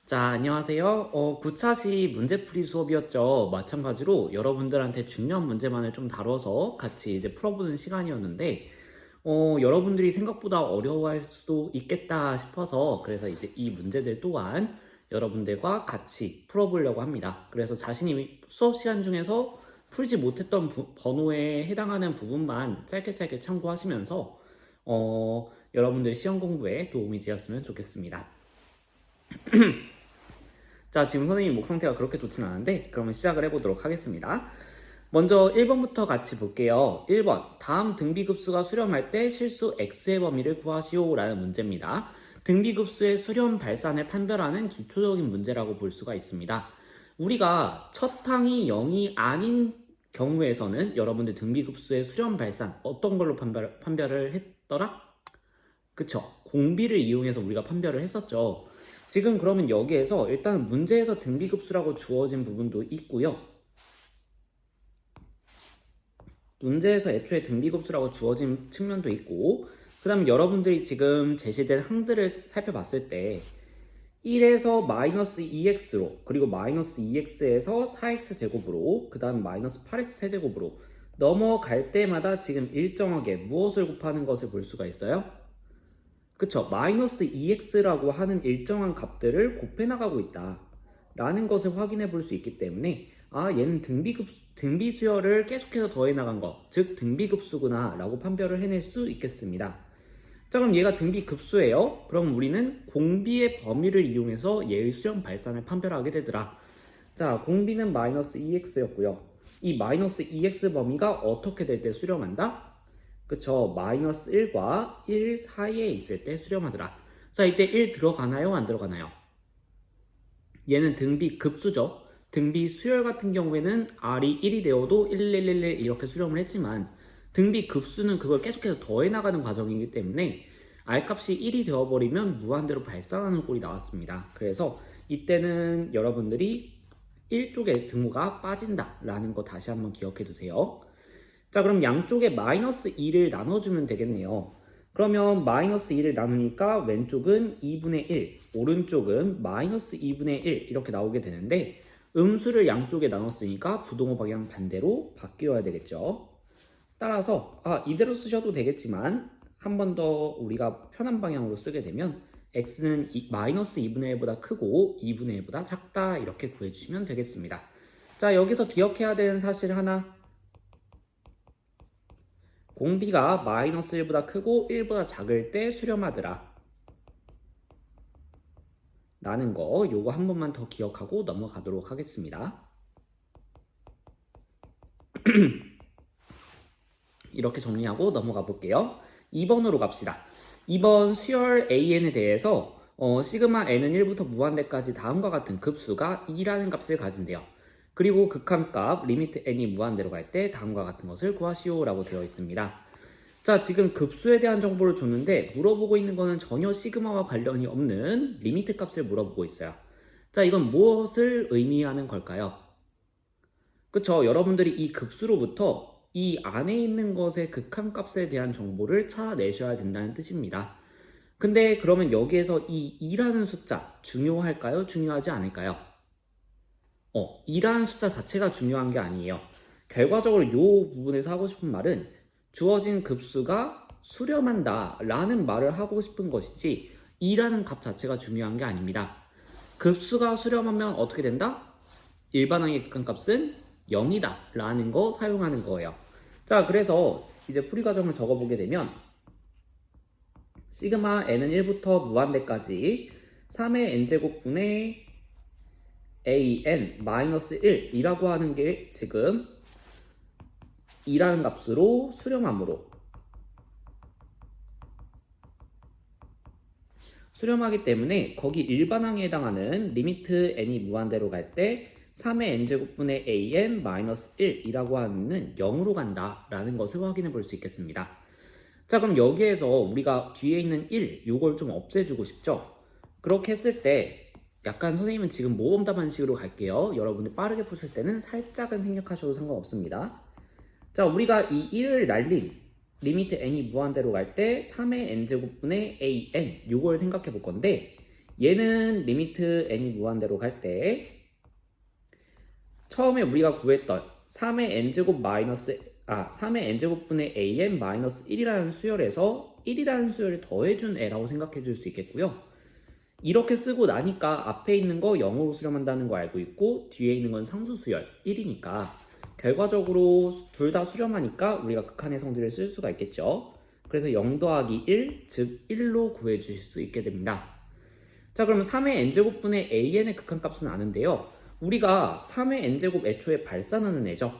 자, 안녕하세요. 9차시 문제풀이 수업이었죠. 마찬가지로 여러분들한테 중요한 문제만을 좀 다뤄서 같이 이제 풀어보는 시간이었는데, 여러분들이 생각보다 어려워할 수도 있겠다 싶어서 그래서 이제 이 문제들 또한 여러분들과 같이 풀어보려고 합니다. 그래서 자신이 수업 시간 중에서 풀지 못했던 번호에 해당하는 부분만 짧게 참고하시면서, 여러분들 시험 공부에 도움이 되었으면 좋겠습니다. 자, 지금 선생님 목 상태가 그렇게 좋진 않은데 그러면 시작을 해보도록 하겠습니다. 먼저 1번부터 같이 볼게요. 1번, 다음 등비급수가 수렴할 때 실수 x의 범위를 구하시오 라는 문제입니다. 등비급수의 수렴 발산을 판별하는 기초적인 문제라고 볼 수가 있습니다. 우리가 첫 항이 0이 아닌 경우에서는 여러분들 등비급수의 수렴 발산 어떤 걸로 판별을 했더라? 그쵸? 공비를 이용해서 우리가 판별을 했었죠. 지금 그러면 여기에서 일단 문제에서 등비급수라고 주어진 부분도 있고요. 문제에서 애초에 등비급수라고 주어진 측면도 있고, 그 다음 여러분들이 지금 제시된 항들을 살펴봤을 때 1에서 마이너스 2x로, 그리고 마이너스 2x에서 4x 제곱으로, 그 다음 마이너스 8x 세제곱으로 넘어갈 때마다 지금 일정하게 무엇을 곱하는 것을 볼 수가 있어요? 그쵸, 마이너스 2x라고 하는 일정한 값들을 곱해나가고 있다 라는 것을 확인해 볼 수 있기 때문에 얘는 등비수열을 계속해서 더해나간 것, 즉 등비급수구나 라고 판별을 해낼 수 있겠습니다. 자, 그럼 얘가 등비급수예요. 그럼 우리는 공비의 범위를 이용해서 얘의 수렴 발산을 판별하게 되더라. 자, 공비는 마이너스 2x였고요. 이 마이너스 2x 범위가 어떻게 될 때 수렴한다? 그쵸, 마이너스 1과 1 사이에 있을 때 수렴하더라. 자, 이때 1 들어가나요? 안 들어가나요? 얘는 등비급수죠. 등비수열 같은 경우에는 R이 1이 되어도 1111 이렇게 수렴을 했지만 등비급수는 그걸 계속해서 더해나가는 과정이기 때문에 R값이 1이 되어버리면 무한대로 발산하는 꼴이 나왔습니다. 그래서 이때는 여러분들이 1쪽에 등호가 빠진다 라는 거 다시 한번 기억해 두세요. 자, 그럼 양쪽에 마이너스 2를 나눠주면 되겠네요. 그러면 마이너스 2를 나누니까 왼쪽은 2분의 1, 오른쪽은 마이너스 2분의 1 이렇게 나오게 되는데 음수를 양쪽에 나눴으니까 부동호 방향 반대로 바뀌어야 되겠죠. 따라서 이대로 쓰셔도 되겠지만 한 번 더 우리가 편한 방향으로 쓰게 되면 x는 마이너스 2분의 1보다 크고 2분의 1보다 작다 이렇게 구해주시면 되겠습니다. 자, 여기서 기억해야 되는 사실 하나, 공비가 마이너스 1보다 크고 1보다 작을 때 수렴하더라 라는 거, 요거 한 번만 더 기억하고 넘어가도록 하겠습니다. 이렇게 정리하고 넘어가 볼게요. 2번으로 갑시다. 2번 수열 AN에 대해서 시그마 N은 1부터 무한대까지 다음과 같은 급수가 2라는 값을 가진대요. 그리고 극한값 리미트 n이 무한대로 갈 때 다음과 같은 것을 구하시오 라고 되어 있습니다. 자, 지금 급수에 대한 정보를 줬는데 물어보고 있는 거는 전혀 시그마와 관련이 없는 리미트 값을 물어보고 있어요. 자, 이건 무엇을 의미하는 걸까요? 그쵸, 여러분들이 이 급수로부터 이 안에 있는 것의 극한값에 대한 정보를 찾아내셔야 된다는 뜻입니다. 근데 그러면 여기에서 이 2라는 숫자 중요할까요? 중요하지 않을까요? 2라는 숫자 자체가 중요한 게 아니에요. 결과적으로 이 부분에서 하고 싶은 말은 주어진 급수가 수렴한다 라는 말을 하고 싶은 것이지 2라는 값 자체가 중요한 게 아닙니다. 급수가 수렴하면 어떻게 된다? 일반항의 극한값은 0이다 라는 거 사용하는 거예요. 자, 그래서 이제 풀이 과정을 적어보게 되면 시그마 n은 1부터 무한대까지 3의 n제곱분의 an-1 이라고 하는 게 지금 2라는 값으로 수렴하므로 수렴하기 때문에 거기 일반항에 해당하는 리미트 n이 무한대로 갈 때 3의 n제곱분의 an-1 이라고 하는 0으로 간다 라는 것을 확인해 볼 수 있겠습니다. 자, 그럼 여기에서 우리가 뒤에 있는 1 요걸 좀 없애주고 싶죠? 그렇게 했을 때 약간 선생님은 지금 모범답안식으로 갈게요. 여러분들 빠르게 푸실 때는 살짝은 생략하셔도 상관없습니다. 자, 우리가 이 1을 날린 리미트 n이 무한대로 갈 때 3의 n제곱분의 an 요걸 생각해 볼 건데 얘는 리미트 n이 무한대로 갈 때 처음에 우리가 구했던 3의 n제곱 3의 n제곱분의 an 마이너스 1이라는 수열에서 1이라는 수열을 더해준 애라고 생각해 줄 수 있겠고요. 이렇게 쓰고 나니까 앞에 있는 거 0으로 수렴한다는 거 알고 있고 뒤에 있는 건 상수 수열 1이니까 결과적으로 둘 다 수렴하니까 우리가 극한의 성질을 쓸 수가 있겠죠. 그래서 0 더하기 1, 즉 1로 구해주실 수 있게 됩니다. 자, 그럼 3의 n제곱분의 an의 극한값은 아는데요. 우리가 3의 n제곱 애초에 발산하는 애죠.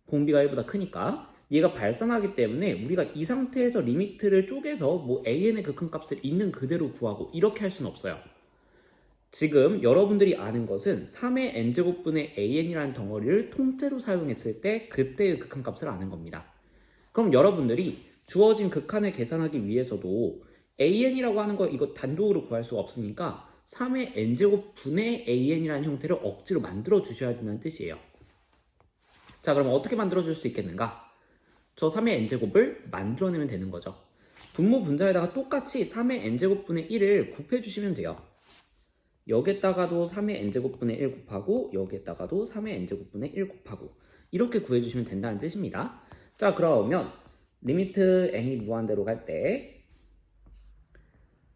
공비가 1보다 크니까 얘가 발산하기 때문에 우리가 이 상태에서 리미트를 쪼개서 뭐 an의 극한값을 있는 그대로 구하고 이렇게 할 수는 없어요. 지금 여러분들이 아는 것은 3의 n제곱분의 an이라는 덩어리를 통째로 사용했을 때 그때의 극한값을 아는 겁니다. 그럼 여러분들이 주어진 극한을 계산하기 위해서도 an이라고 하는 거 이거 단독으로 구할 수가 없으니까 3의 n제곱분의 an이라는 형태를 억지로 만들어 주셔야 된다는 뜻이에요. 자, 그럼 어떻게 만들어 줄 수 있겠는가? 저 3의 n제곱을 만들어내면 되는 거죠. 분모 분자에다가 똑같이 3의 n제곱분의 1을 곱해주시면 돼요. 여기에다가도 3의 n제곱분의 1 곱하고 여기에다가도 3의 n제곱분의 1 곱하고 이렇게 구해주시면 된다는 뜻입니다. 자, 그러면 리미트 n이 무한대로 갈 때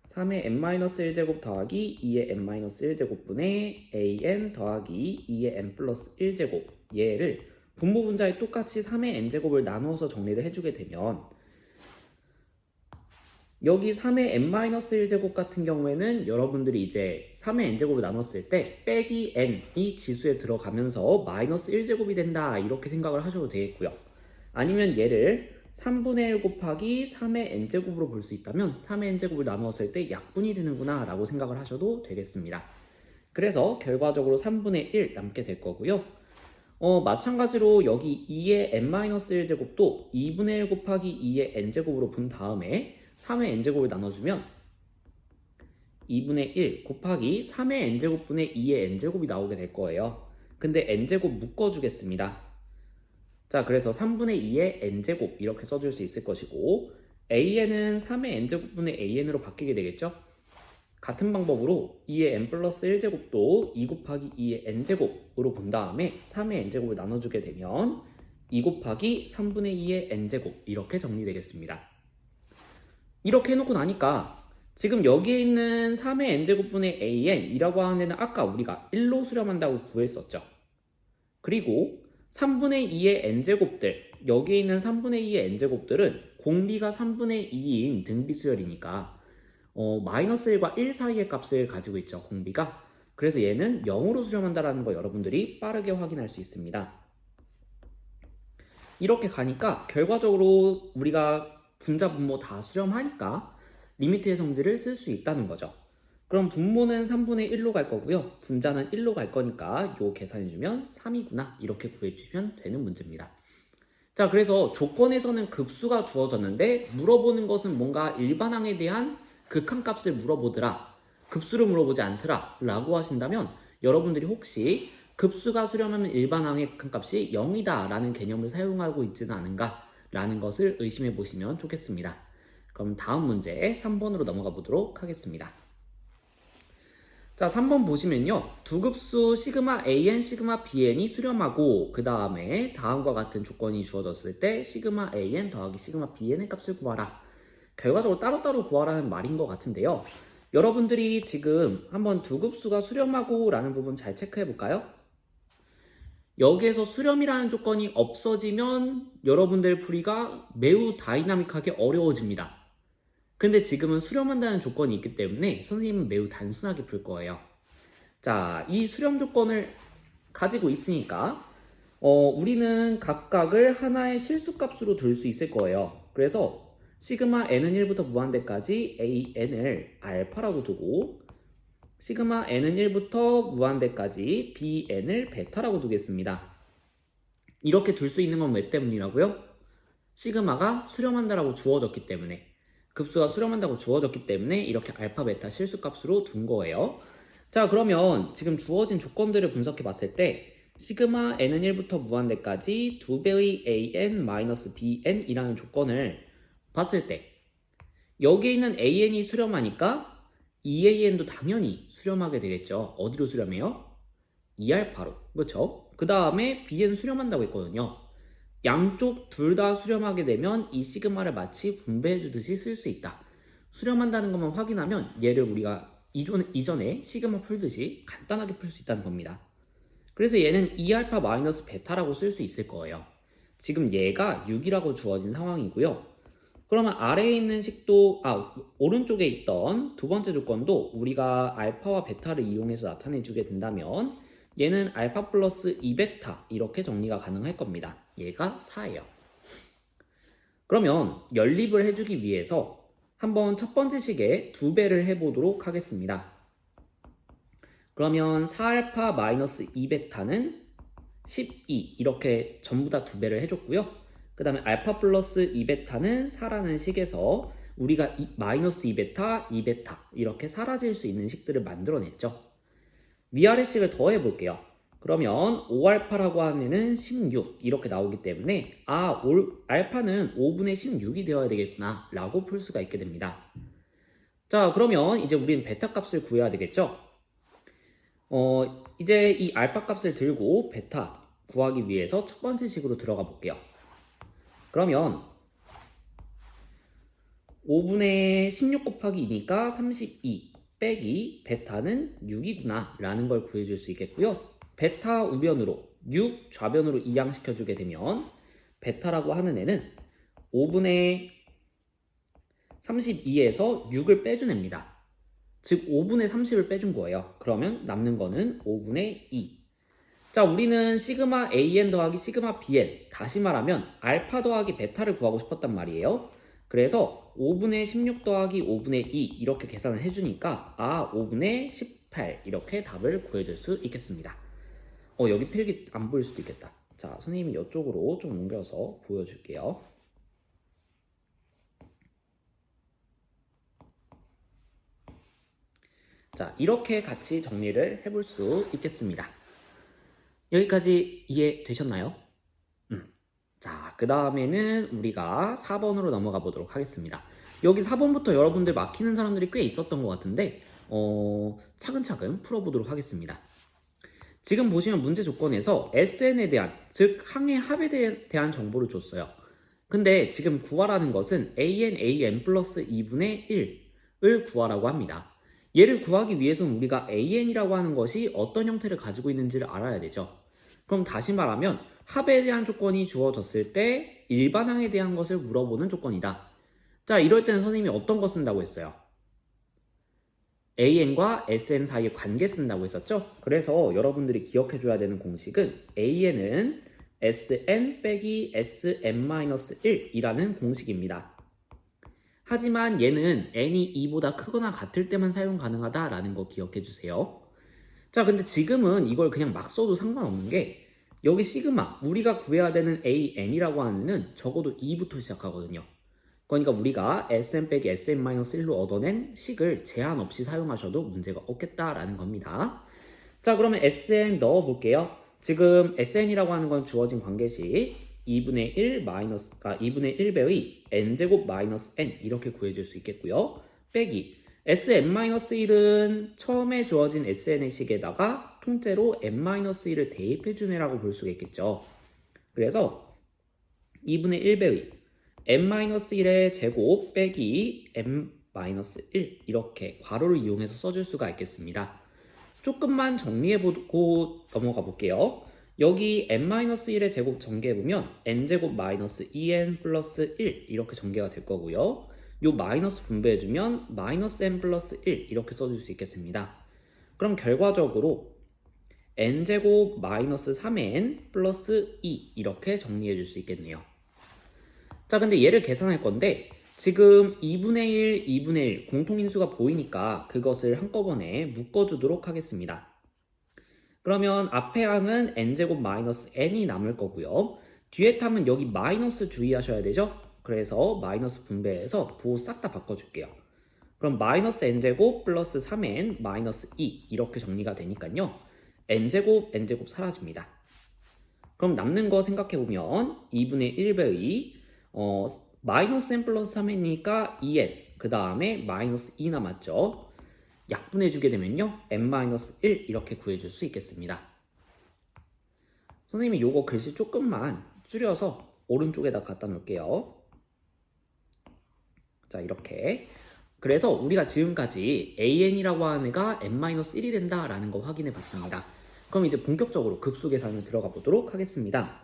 3의 n-1제곱 더하기 2의 n-1제곱분의 an 더하기 2의 n 플러스 1제곱 얘를 분모 분자에 똑같이 3의 n제곱을 나누어서 정리를 해주게 되면 여기 3의 n-1제곱 같은 경우에는 여러분들이 이제 3의 n제곱을 나눴을 때 빼기 n이 지수에 들어가면서 마이너스 1제곱이 된다 이렇게 생각을 하셔도 되겠고요. 아니면 얘를 3분의 1 곱하기 3의 n제곱으로 볼 수 있다면 3의 n제곱을 나누었을 때 약분이 되는구나 라고 생각을 하셔도 되겠습니다. 그래서 결과적으로 3분의 1 남게 될 거고요. 마찬가지로 여기 2의 n-1제곱도 2분의 1 곱하기 2의 n제곱으로 분 다음에 3의 n제곱을 나눠주면 2분의 1 곱하기 3의 n제곱분의 2의 n제곱이 나오게 될 거예요. 근데 n제곱 묶어주겠습니다. 자, 그래서 3분의 2의 n제곱 이렇게 써줄 수 있을 것이고 an은 3의 n제곱분의 an으로 바뀌게 되겠죠? 같은 방법으로 2의 n 플러스 1제곱도 2 곱하기 2의 n제곱으로 본 다음에 3의 n제곱을 나눠주게 되면 2 곱하기 3분의 2의 n제곱 이렇게 정리되겠습니다. 이렇게 해놓고 나니까 지금 여기에 있는 3의 n제곱분의 an이라고 하는 애는 아까 우리가 1로 수렴한다고 구했었죠. 그리고 3분의 2의 n제곱들 여기에 있는 3분의 2의 n제곱들은 공비가 3분의 2인 등비수열이니까 마이너스 1과 1 사이의 값을 가지고 있죠, 공비가. 그래서 얘는 0으로 수렴한다는 거 여러분들이 빠르게 확인할 수 있습니다. 이렇게 가니까 결과적으로 우리가 분자 분모 다 수렴하니까 리미트의 성질을 쓸 수 있다는 거죠. 그럼 분모는 3분의 1로 갈 거고요. 분자는 1로 갈 거니까 요 계산해주면 3이구나 이렇게 구해주시면 되는 문제입니다. 자, 그래서 조건에서는 급수가 주어졌는데 물어보는 것은 뭔가 일반항에 대한 극한값을 물어보더라, 급수를 물어보지 않더라 라고 하신다면 여러분들이 혹시 급수가 수렴하면 일반항의 극한값이 0이다 라는 개념을 사용하고 있지는 않은가 라는 것을 의심해 보시면 좋겠습니다. 그럼 다음 문제 3번으로 넘어가 보도록 하겠습니다. 자, 3번 보시면요. 두 급수 시그마 an, 시그마 bn이 수렴하고 그 다음에 다음과 같은 조건이 주어졌을 때 시그마 an 더하기 시그마 bn의 값을 구하라. 결과적으로 따로따로 구하라는 말인 것 같은데요. 여러분들이 지금 한번 두 급수가 수렴하고 라는 부분 잘 체크해 볼까요? 여기에서 수렴이라는 조건이 없어지면 여러분들 풀이가 매우 다이나믹하게 어려워집니다. 근데 지금은 수렴한다는 조건이 있기 때문에 선생님은 매우 단순하게 풀 거예요. 자, 이 수렴 조건을 가지고 있으니까 우리는 각각을 하나의 실수값으로 둘 수 있을 거예요. 그래서 시그마 n은 1부터 무한대까지 an을 알파라고 두고 시그마 n은 1부터 무한대까지 bn을 베타라고 두겠습니다. 이렇게 둘 수 있는 건 왜 때문이라고요? 시그마가 수렴한다라고 주어졌기 때문에, 급수가 수렴한다고 주어졌기 때문에 이렇게 알파, 베타 실수값으로 둔 거예요. 자, 그러면 지금 주어진 조건들을 분석해 봤을 때 시그마 n은 1부터 무한대까지 2배의 an-bn이라는 조건을 봤을 때 여기에 있는 an이 수렴하니까 EAN도 당연히 수렴하게 되겠죠. 어디로 수렴해요? 2알파로. 그렇죠? 그 다음에 BN 수렴한다고 했거든요. 양쪽 둘 다 수렴하게 되면 이 시그마를 마치 분배해 주듯이 쓸 수 있다. 수렴한다는 것만 확인하면 얘를 우리가 이전에 시그마 풀듯이 간단하게 풀 수 있다는 겁니다. 그래서 얘는 2알파 마이너스 베타라고 쓸 수 있을 거예요. 지금 얘가 6이라고 주어진 상황이고요. 그러면 아래에 있는 식도, 오른쪽에 있던 두 번째 조건도 우리가 알파와 베타를 이용해서 나타내주게 된다면 얘는 알파 플러스 2베타 이렇게 정리가 가능할 겁니다. 얘가 4예요. 그러면 연립을 해주기 위해서 한번 첫 번째 식에 2배를 해보도록 하겠습니다. 그러면 4알파 마이너스 2베타는 12 이렇게 전부 다 2배를 해줬고요. 그 다음에 알파 플러스 2베타는 4라는 식에서 우리가 마이너스 2베타, 2베타 이렇게 사라질 수 있는 식들을 만들어냈죠. 위아래 식을 더해 볼게요. 그러면 5알파라고 하는 애는 16 이렇게 나오기 때문에 알파는 5분의 16이 되어야 되겠구나 라고 풀 수가 있게 됩니다. 자, 그러면 이제 우리는 베타 값을 구해야 되겠죠. 이제 이 알파 값을 들고 베타 구하기 위해서 첫 번째 식으로 들어가 볼게요. 그러면 5분의 16 곱하기 2니까 32 빼기 베타는 6이구나 라는 걸 구해줄 수 있겠고요. 베타 우변으로 6 좌변으로 이양시켜주게 되면 베타라고 하는 애는 5분의 32에서 6을 빼준 애입니다. 즉 5분의 30을 빼준 거예요. 그러면 남는 거는 5분의 2. 자, 우리는 시그마 AN 더하기 시그마 BN, 다시 말하면 알파 더하기 베타를 구하고 싶었단 말이에요. 그래서 5분의 16 더하기 5분의 2 이렇게 계산을 해주니까 5분의 18 이렇게 답을 구해줄 수 있겠습니다. 여기 필기 안 보일 수도 있겠다. 자, 선생님이 이쪽으로 좀 옮겨서 보여줄게요. 자, 이렇게 같이 정리를 해볼 수 있겠습니다. 여기까지 이해되셨나요? 자, 그 다음에는 우리가 4번으로 넘어가 보도록 하겠습니다. 여기 4번부터 여러분들 막히는 사람들이 꽤 있었던 것 같은데 차근차근 풀어보도록 하겠습니다. 지금 보시면 문제 조건에서 SN에 대한, 즉 항의 합에 대한 정보를 줬어요. 근데 지금 구하라는 것은 AN 플러스 2분의 1을 구하라고 합니다. 얘를 구하기 위해서는 우리가 AN이라고 하는 것이 어떤 형태를 가지고 있는지를 알아야 되죠. 그럼 다시 말하면 합에 대한 조건이 주어졌을 때 일반항에 대한 것을 물어보는 조건이다. 자, 이럴 때는 선생님이 어떤 거 쓴다고 했어요? AN과 SN 사이의 관계 쓴다고 했었죠? 그래서 여러분들이 기억해줘야 되는 공식은 AN은 SN 빼기 SM-1이라는 공식입니다. 하지만 얘는 n이 2보다 크거나 같을 때만 사용 가능하다라는 거 기억해주세요. 자, 근데 지금은 이걸 그냥 막 써도 상관없는 게 여기 시그마, 우리가 구해야 되는 AN이라고 하는 애는 적어도 2부터 시작하거든요. 그러니까 우리가 SM 빼기 SM-1로 얻어낸 식을 제한 없이 사용하셔도 문제가 없겠다라는 겁니다. 자, 그러면 SN 넣어볼게요. 지금 SN이라고 하는 건 주어진 관계식 2분의 1배의 n제곱 마이너스 n 이렇게 구해줄 수 있겠고요. 빼기 Sn-1은 처음에 주어진 SN의 식에다가 통째로 n-1을 대입해준 애라고 볼 수가 있겠죠. 그래서 2분의 1배의 n-1의 제곱 빼기 n-1 이렇게 괄호를 이용해서 써줄 수가 있겠습니다. 조금만 정리해보고 넘어가 볼게요. 여기 n-1의 제곱 전개해보면 n제곱 마이너스 2n 플러스 1 이렇게 전개가 될 거고요. 요 마이너스 분배해주면 마이너스 n 플러스 1 이렇게 써줄 수 있겠습니다. 그럼 결과적으로 n제곱 마이너스 3n 플러스 2 이렇게 정리해줄 수 있겠네요. 자, 근데 얘를 계산할 건데 지금 2분의 1, 2분의 1 공통인수가 보이니까 그것을 한꺼번에 묶어주도록 하겠습니다. 그러면 앞에 항은 n제곱 마이너스 n이 남을 거고요. 뒤에 탐은 여기 마이너스 주의하셔야 되죠? 그래서 마이너스 분배해서 부호 싹 다 바꿔줄게요. 그럼 마이너스 n제곱 플러스 3n 마이너스 2 이렇게 정리가 되니까요. n제곱 사라집니다. 그럼 남는 거 생각해보면 2분의 1배의 마이너스 n 플러스 3n이니까 2n 그 다음에 마이너스 2 남았죠. 약분해주게 되면요. n-1 이렇게 구해줄 수 있겠습니다. 선생님이 요거 글씨 조금만 줄여서 오른쪽에다 갖다 놓을게요. 자, 이렇게. 그래서 우리가 지금까지 an이라고 하는 애가 n-1이 된다라는 거 확인해 봤습니다. 그럼 이제 본격적으로 급수 계산을 들어가 보도록 하겠습니다.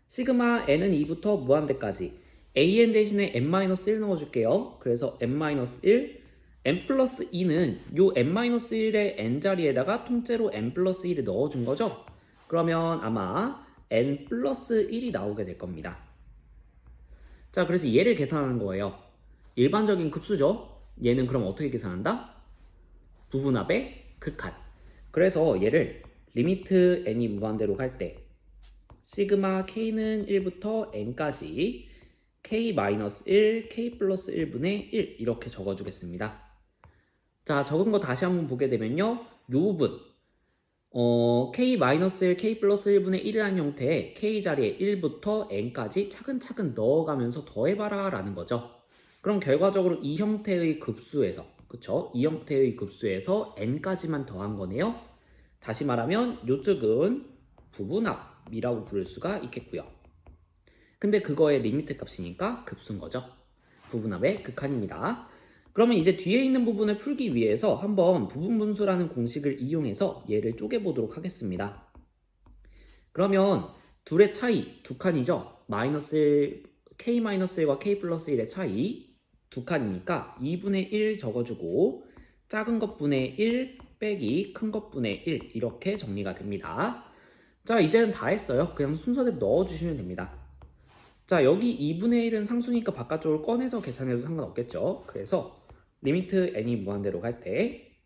시그마 n은 2부터 무한대까지 an 대신에 n-1 넣어줄게요. 그래서 n-1, n 플러스 2는 요 n-1의 n자리에다가 통째로 n 플러스 1을 넣어준 거죠. 그러면 아마 n 플러스 1이 나오게 될 겁니다. 자, 그래서 얘를 계산하는 거예요. 일반적인 급수죠. 얘는 그럼 어떻게 계산한다? 부분합의 극한. 그래서 얘를 리미트 n이 무한대로 갈 때 시그마 k는 1부터 n까지 k-1, k 플러스 1분의 1 이렇게 적어주겠습니다. 자, 적은 거 다시 한번 보게 되면요. 요 부분 k-1, k 플러스 1분의 1이라는 형태의 k 자리에 1부터 n까지 차근차근 넣어가면서 더해봐라 라는 거죠. 그럼 결과적으로 이 형태의 급수에서, 그쵸? 이 형태의 급수에서 n까지만 더한 거네요. 다시 말하면 요쪽은 부분합이라고 부를 수가 있겠고요. 근데 그거의 리미트 값이니까 급수인 거죠. 부분합의 극한입니다. 그러면 이제 뒤에 있는 부분을 풀기 위해서 한번 부분분수라는 공식을 이용해서 얘를 쪼개보도록 하겠습니다. 그러면 둘의 차이 두 칸이죠. k-1과 k 플러스 1의 차이 두 칸이니까 2분의 1 적어주고 작은 것분의 1 빼기 큰 것분의 1 이렇게 정리가 됩니다. 자, 이제는 다 했어요. 그냥 순서대로 넣어주시면 됩니다. 자, 여기 2분의 1은 상수니까 바깥쪽을 꺼내서 계산해도 상관없겠죠. 그래서 리미트 n이 무한대로 갈 때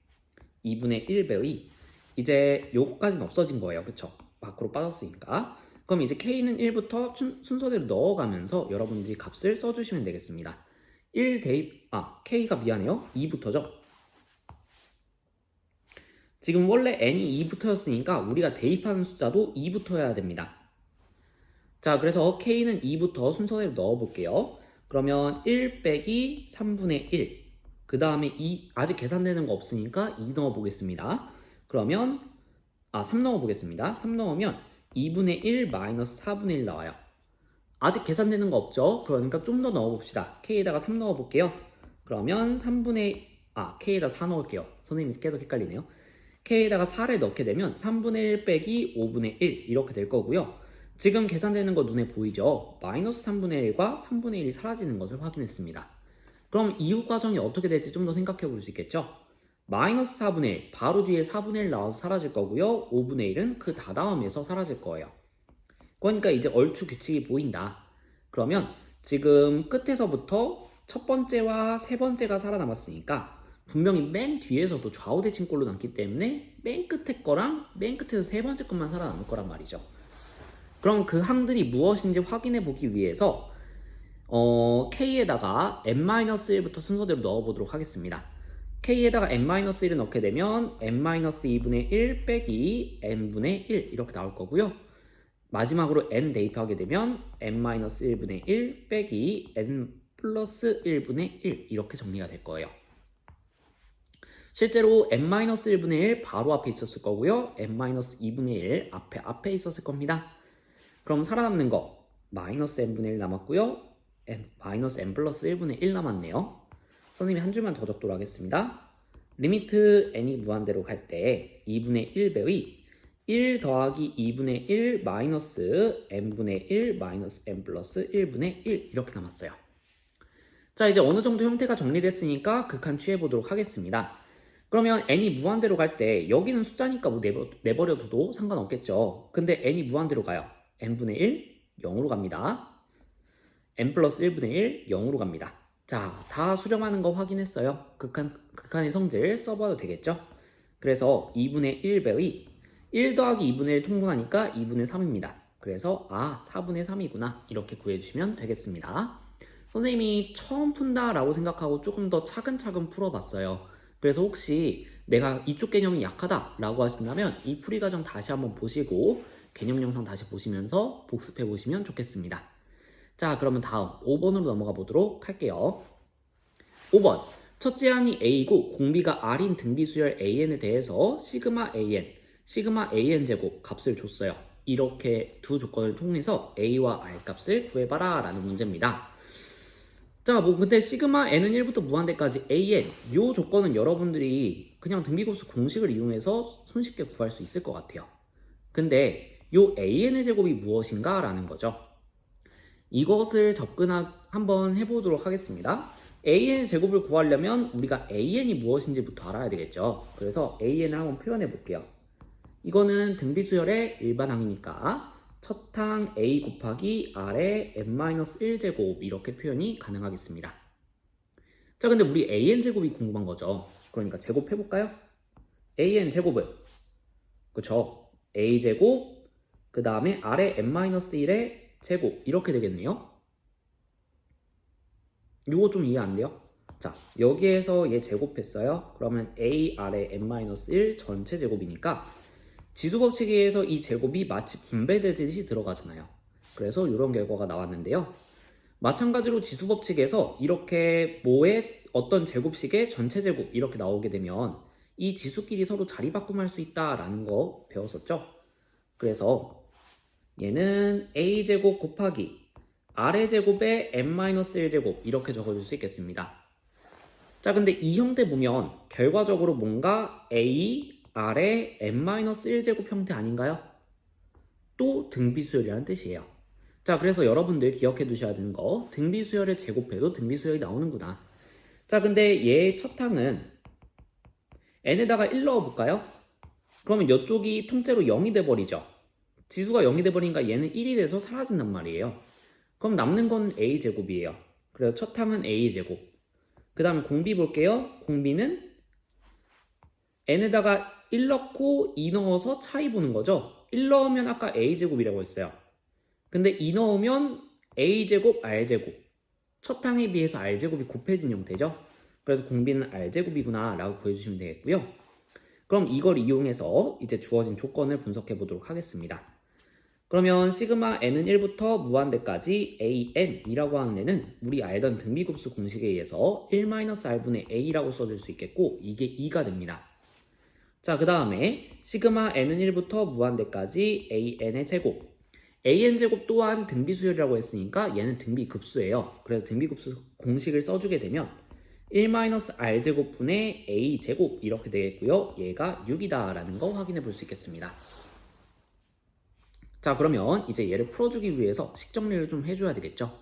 2분의 1배의 이제 요거까지는 없어진 거예요. 그쵸? 밖으로 빠졌으니까. 그럼 이제 k는 1부터 순서대로 넣어가면서 여러분들이 값을 써주시면 되겠습니다. 1 대입, k가 미안해요. 2부터죠. 지금 원래 n이 2부터였으니까 우리가 대입하는 숫자도 2부터여야 됩니다. 자, 그래서 k는 2부터 순서대로 넣어볼게요. 그러면 1 빼기 3분의 1. 그 다음에 2, 아직 계산되는 거 없으니까 2 넣어보겠습니다. 그러면, 3 넣어보겠습니다. 3 넣으면 2분의 1 마이너스 4분의 1 나와요. 아직 계산되는 거 없죠? 그러니까 좀 더 넣어봅시다. k에다가 3 넣어볼게요. 그러면 3분의, k에다 4 넣을게요. 선생님이 계속 헷갈리네요. k에다가 4를 넣게 되면 3분의 1 빼기 5분의 1 이렇게 될 거고요. 지금 계산되는 거 눈에 보이죠? 마이너스 3분의 1과 3분의 1이 사라지는 것을 확인했습니다. 그럼 이후 과정이 어떻게 될지 좀 더 생각해 볼 수 있겠죠? 마이너스 4분의 1, 바로 뒤에 4분의 1 나와서 사라질 거고요. 5분의 1은 그 다다음에서 사라질 거예요. 그러니까 이제 얼추 규칙이 보인다. 그러면 지금 끝에서부터 첫 번째와 세 번째가 살아남았으니까 분명히 맨 뒤에서도 좌우대칭꼴로 남기 때문에 맨 끝에 거랑 맨 끝에서 세 번째 것만 살아남을 거란 말이죠. 그럼 그 항들이 무엇인지 확인해 보기 위해서 k에다가 n-1부터 순서대로 넣어보도록 하겠습니다. k에다가 n-1을 넣게 되면 n-2분의 1 빼기 n분의 1 이렇게 나올 거고요. 마지막으로 n 대입하게 되면 n-1분의 1 빼기 n 플러스 1분의 1 이렇게 정리가 될 거예요. 실제로 n-1분의 1 바로 앞에 있었을 거고요. n-2분의 1 앞에 있었을 겁니다. 그럼 살아남는 거 마이너스 n분의 1 남았고요. 마이너스 n 플러스 1분의 1 남았네요. 선생님이 한 줄만 더 적도록 하겠습니다. 리미트 n이 무한대로 갈 때 2분의 1배의 1 더하기 2분의 1 마이너스 n분의 1 마이너스 n 플러스 1분의 1 이렇게 남았어요. 자, 이제 어느 정도 형태가 정리됐으니까 극한 취해보도록 하겠습니다. 그러면 n이 무한대로 갈 때 여기는 숫자니까 뭐 내버려둬도 상관없겠죠. 근데 n이 무한대로 가요. n분의 1 0으로 갑니다. n 플러스 1분의 1 0으로 갑니다. 자, 다 수렴하는 거 확인했어요. 극한의 성질 써봐도 되겠죠. 그래서 2분의 1배의 1 더하기 2분의 1 통분하니까 2분의 3입니다. 그래서 4분의 3이구나 이렇게 구해주시면 되겠습니다. 선생님이 처음 푼다 라고 생각하고 조금 더 차근차근 풀어봤어요. 그래서 혹시 내가 이쪽 개념이 약하다 라고 하신다면 이 풀이 과정 다시 한번 보시고 개념 영상 다시 보시면서 복습해 보시면 좋겠습니다. 자, 그러면 다음 5번으로 넘어가 보도록 할게요. 5번 첫 제한이 A이고 공비가 R인 등비수열 AN에 대해서 시그마 AN 제곱 값을 줬어요. 이렇게 두 조건을 통해서 A와 R 값을 구해봐라 라는 문제입니다. 자, 근데 시그마 N은 1부터 무한대까지 AN 요 조건은 여러분들이 그냥 등비급수 공식을 이용해서 손쉽게 구할 수 있을 것 같아요. 근데 요 AN의 제곱이 무엇인가 라는 거죠. 이것을 한번 해보도록 하겠습니다. AN의 제곱을 구하려면 우리가 AN이 무엇인지부터 알아야 되겠죠. 그래서 AN을 한번 표현해 볼게요. 이거는 등비수열의 일반항이니까 첫 항 A 곱하기 R의 n-1제곱 이렇게 표현이 가능하겠습니다. 자, 근데 우리 AN 제곱이 궁금한 거죠. 그러니까 제곱해 볼까요? AN 제곱은 그쵸? A 제곱 그 다음에 R의 n-1의 제곱 이렇게 되겠네요. 이거 좀 이해 안 돼요? 자, 여기에서 얘 제곱했어요. 그러면 AR의 n-1 전체 제곱이니까 지수법칙에 의해서 이 제곱이 마치 분배되듯이 들어가잖아요. 그래서 이런 결과가 나왔는데요. 마찬가지로 지수법칙에서 이렇게 뭐의 어떤 제곱식의 전체 제곱 이렇게 나오게 되면 이 지수끼리 서로 자리바꿈할 수 있다라는 거 배웠었죠. 그래서 얘는 A제곱 곱하기 R의 제곱에 n-1제곱 이렇게 적어줄 수 있겠습니다. 자, 근데 이 형태 보면 결과적으로 뭔가 A, R의 n-1제곱 형태 아닌가요? 또 등비수열이라는 뜻이에요. 자, 그래서 여러분들 기억해 두셔야 되는 거 등비수열을 제곱해도 등비수열이 나오는구나. 자, 근데 얘의 첫 항은 n에다가 1 넣어볼까요? 그러면 이쪽이 통째로 0이 돼버리죠. 지수가 0이 돼버리니까 얘는 1이 돼서 사라진단 말이에요. 그럼 남는 건 A제곱이에요. 그래서 첫 항은 A제곱. 그 다음에 공비 볼게요. 공비는 n에다가 1 넣고 2 넣어서 차이 보는 거죠. 1 넣으면 아까 A제곱이라고 했어요. 근데 2 넣으면 A제곱, R제곱. 첫 항에 비해서 R제곱이 곱해진 형태죠. 그래서 공비는 R제곱이구나 라고 구해주시면 되겠고요. 그럼 이걸 이용해서 이제 주어진 조건을 분석해 보도록 하겠습니다. 그러면 시그마 n은 1부터 무한대까지 an이라고 하는 애는 우리 알던 등비급수 공식에 의해서 1-r분의 a라고 써줄 수 있겠고 이게 2가 됩니다. 자, 그 다음에 시그마 n은 1부터 무한대까지 an의 제곱 an제곱 또한 등비수열이라고 했으니까 얘는 등비급수예요. 그래서 등비급수 공식을 써주게 되면 1-r제곱분의 a제곱 이렇게 되겠고요. 얘가 6이다 라는 거 확인해 볼 수 있겠습니다. 자, 그러면 이제 얘를 풀어주기 위해서 식 정리를 좀 해줘야 되겠죠.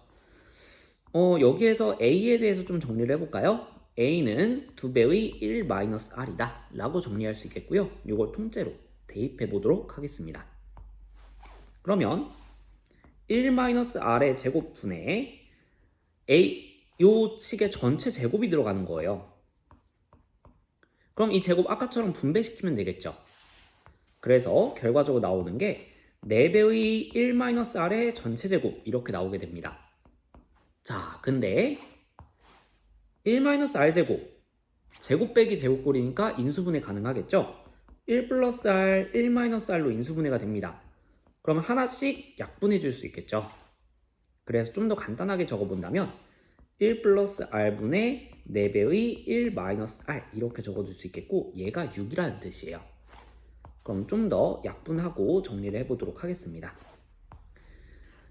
여기에서 A에 대해서 좀 정리를 해볼까요? A는 2배의 1-R이다 라고 정리할 수 있겠고요. 이걸 통째로 대입해 보도록 하겠습니다. 그러면 1-R의 제곱분의 요 식의 전체 제곱이 들어가는 거예요. 그럼 이 제곱 아까처럼 분배시키면 되겠죠. 그래서 결과적으로 나오는 게 4배의 1-r의 전체 제곱 이렇게 나오게 됩니다. 자, 근데 1-r 제곱 제곱 빼기 제곱꼴이니까 인수분해 가능하겠죠? 1 플러스 r, 1-r로 인수분해가 됩니다. 그럼 하나씩 약분해 줄 수 있겠죠? 그래서 좀 더 간단하게 적어본다면 1 플러스 r분의 4배의 1-r 이렇게 적어줄 수 있겠고 얘가 6이라는 뜻이에요. 그럼 좀 더 약분하고 정리를 해보도록 하겠습니다.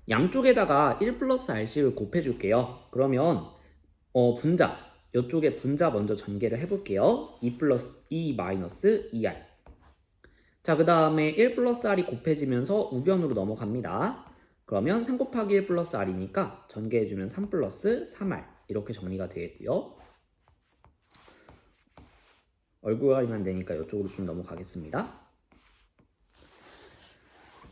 양쪽에다가 1 플러스 rc를 곱해줄게요. 그러면 분자, 이쪽에 분자 먼저 전개를 해볼게요. 2 마이너스 2r. 자, 그 다음에 1 플러스 r이 곱해지면서 우변으로 넘어갑니다. 그러면 3 곱하기 1 플러스 r이니까 전개해주면 3 플러스 3r 이렇게 정리가 되겠고요. 얼굴 가리면 되니까 이쪽으로 좀 넘어가겠습니다.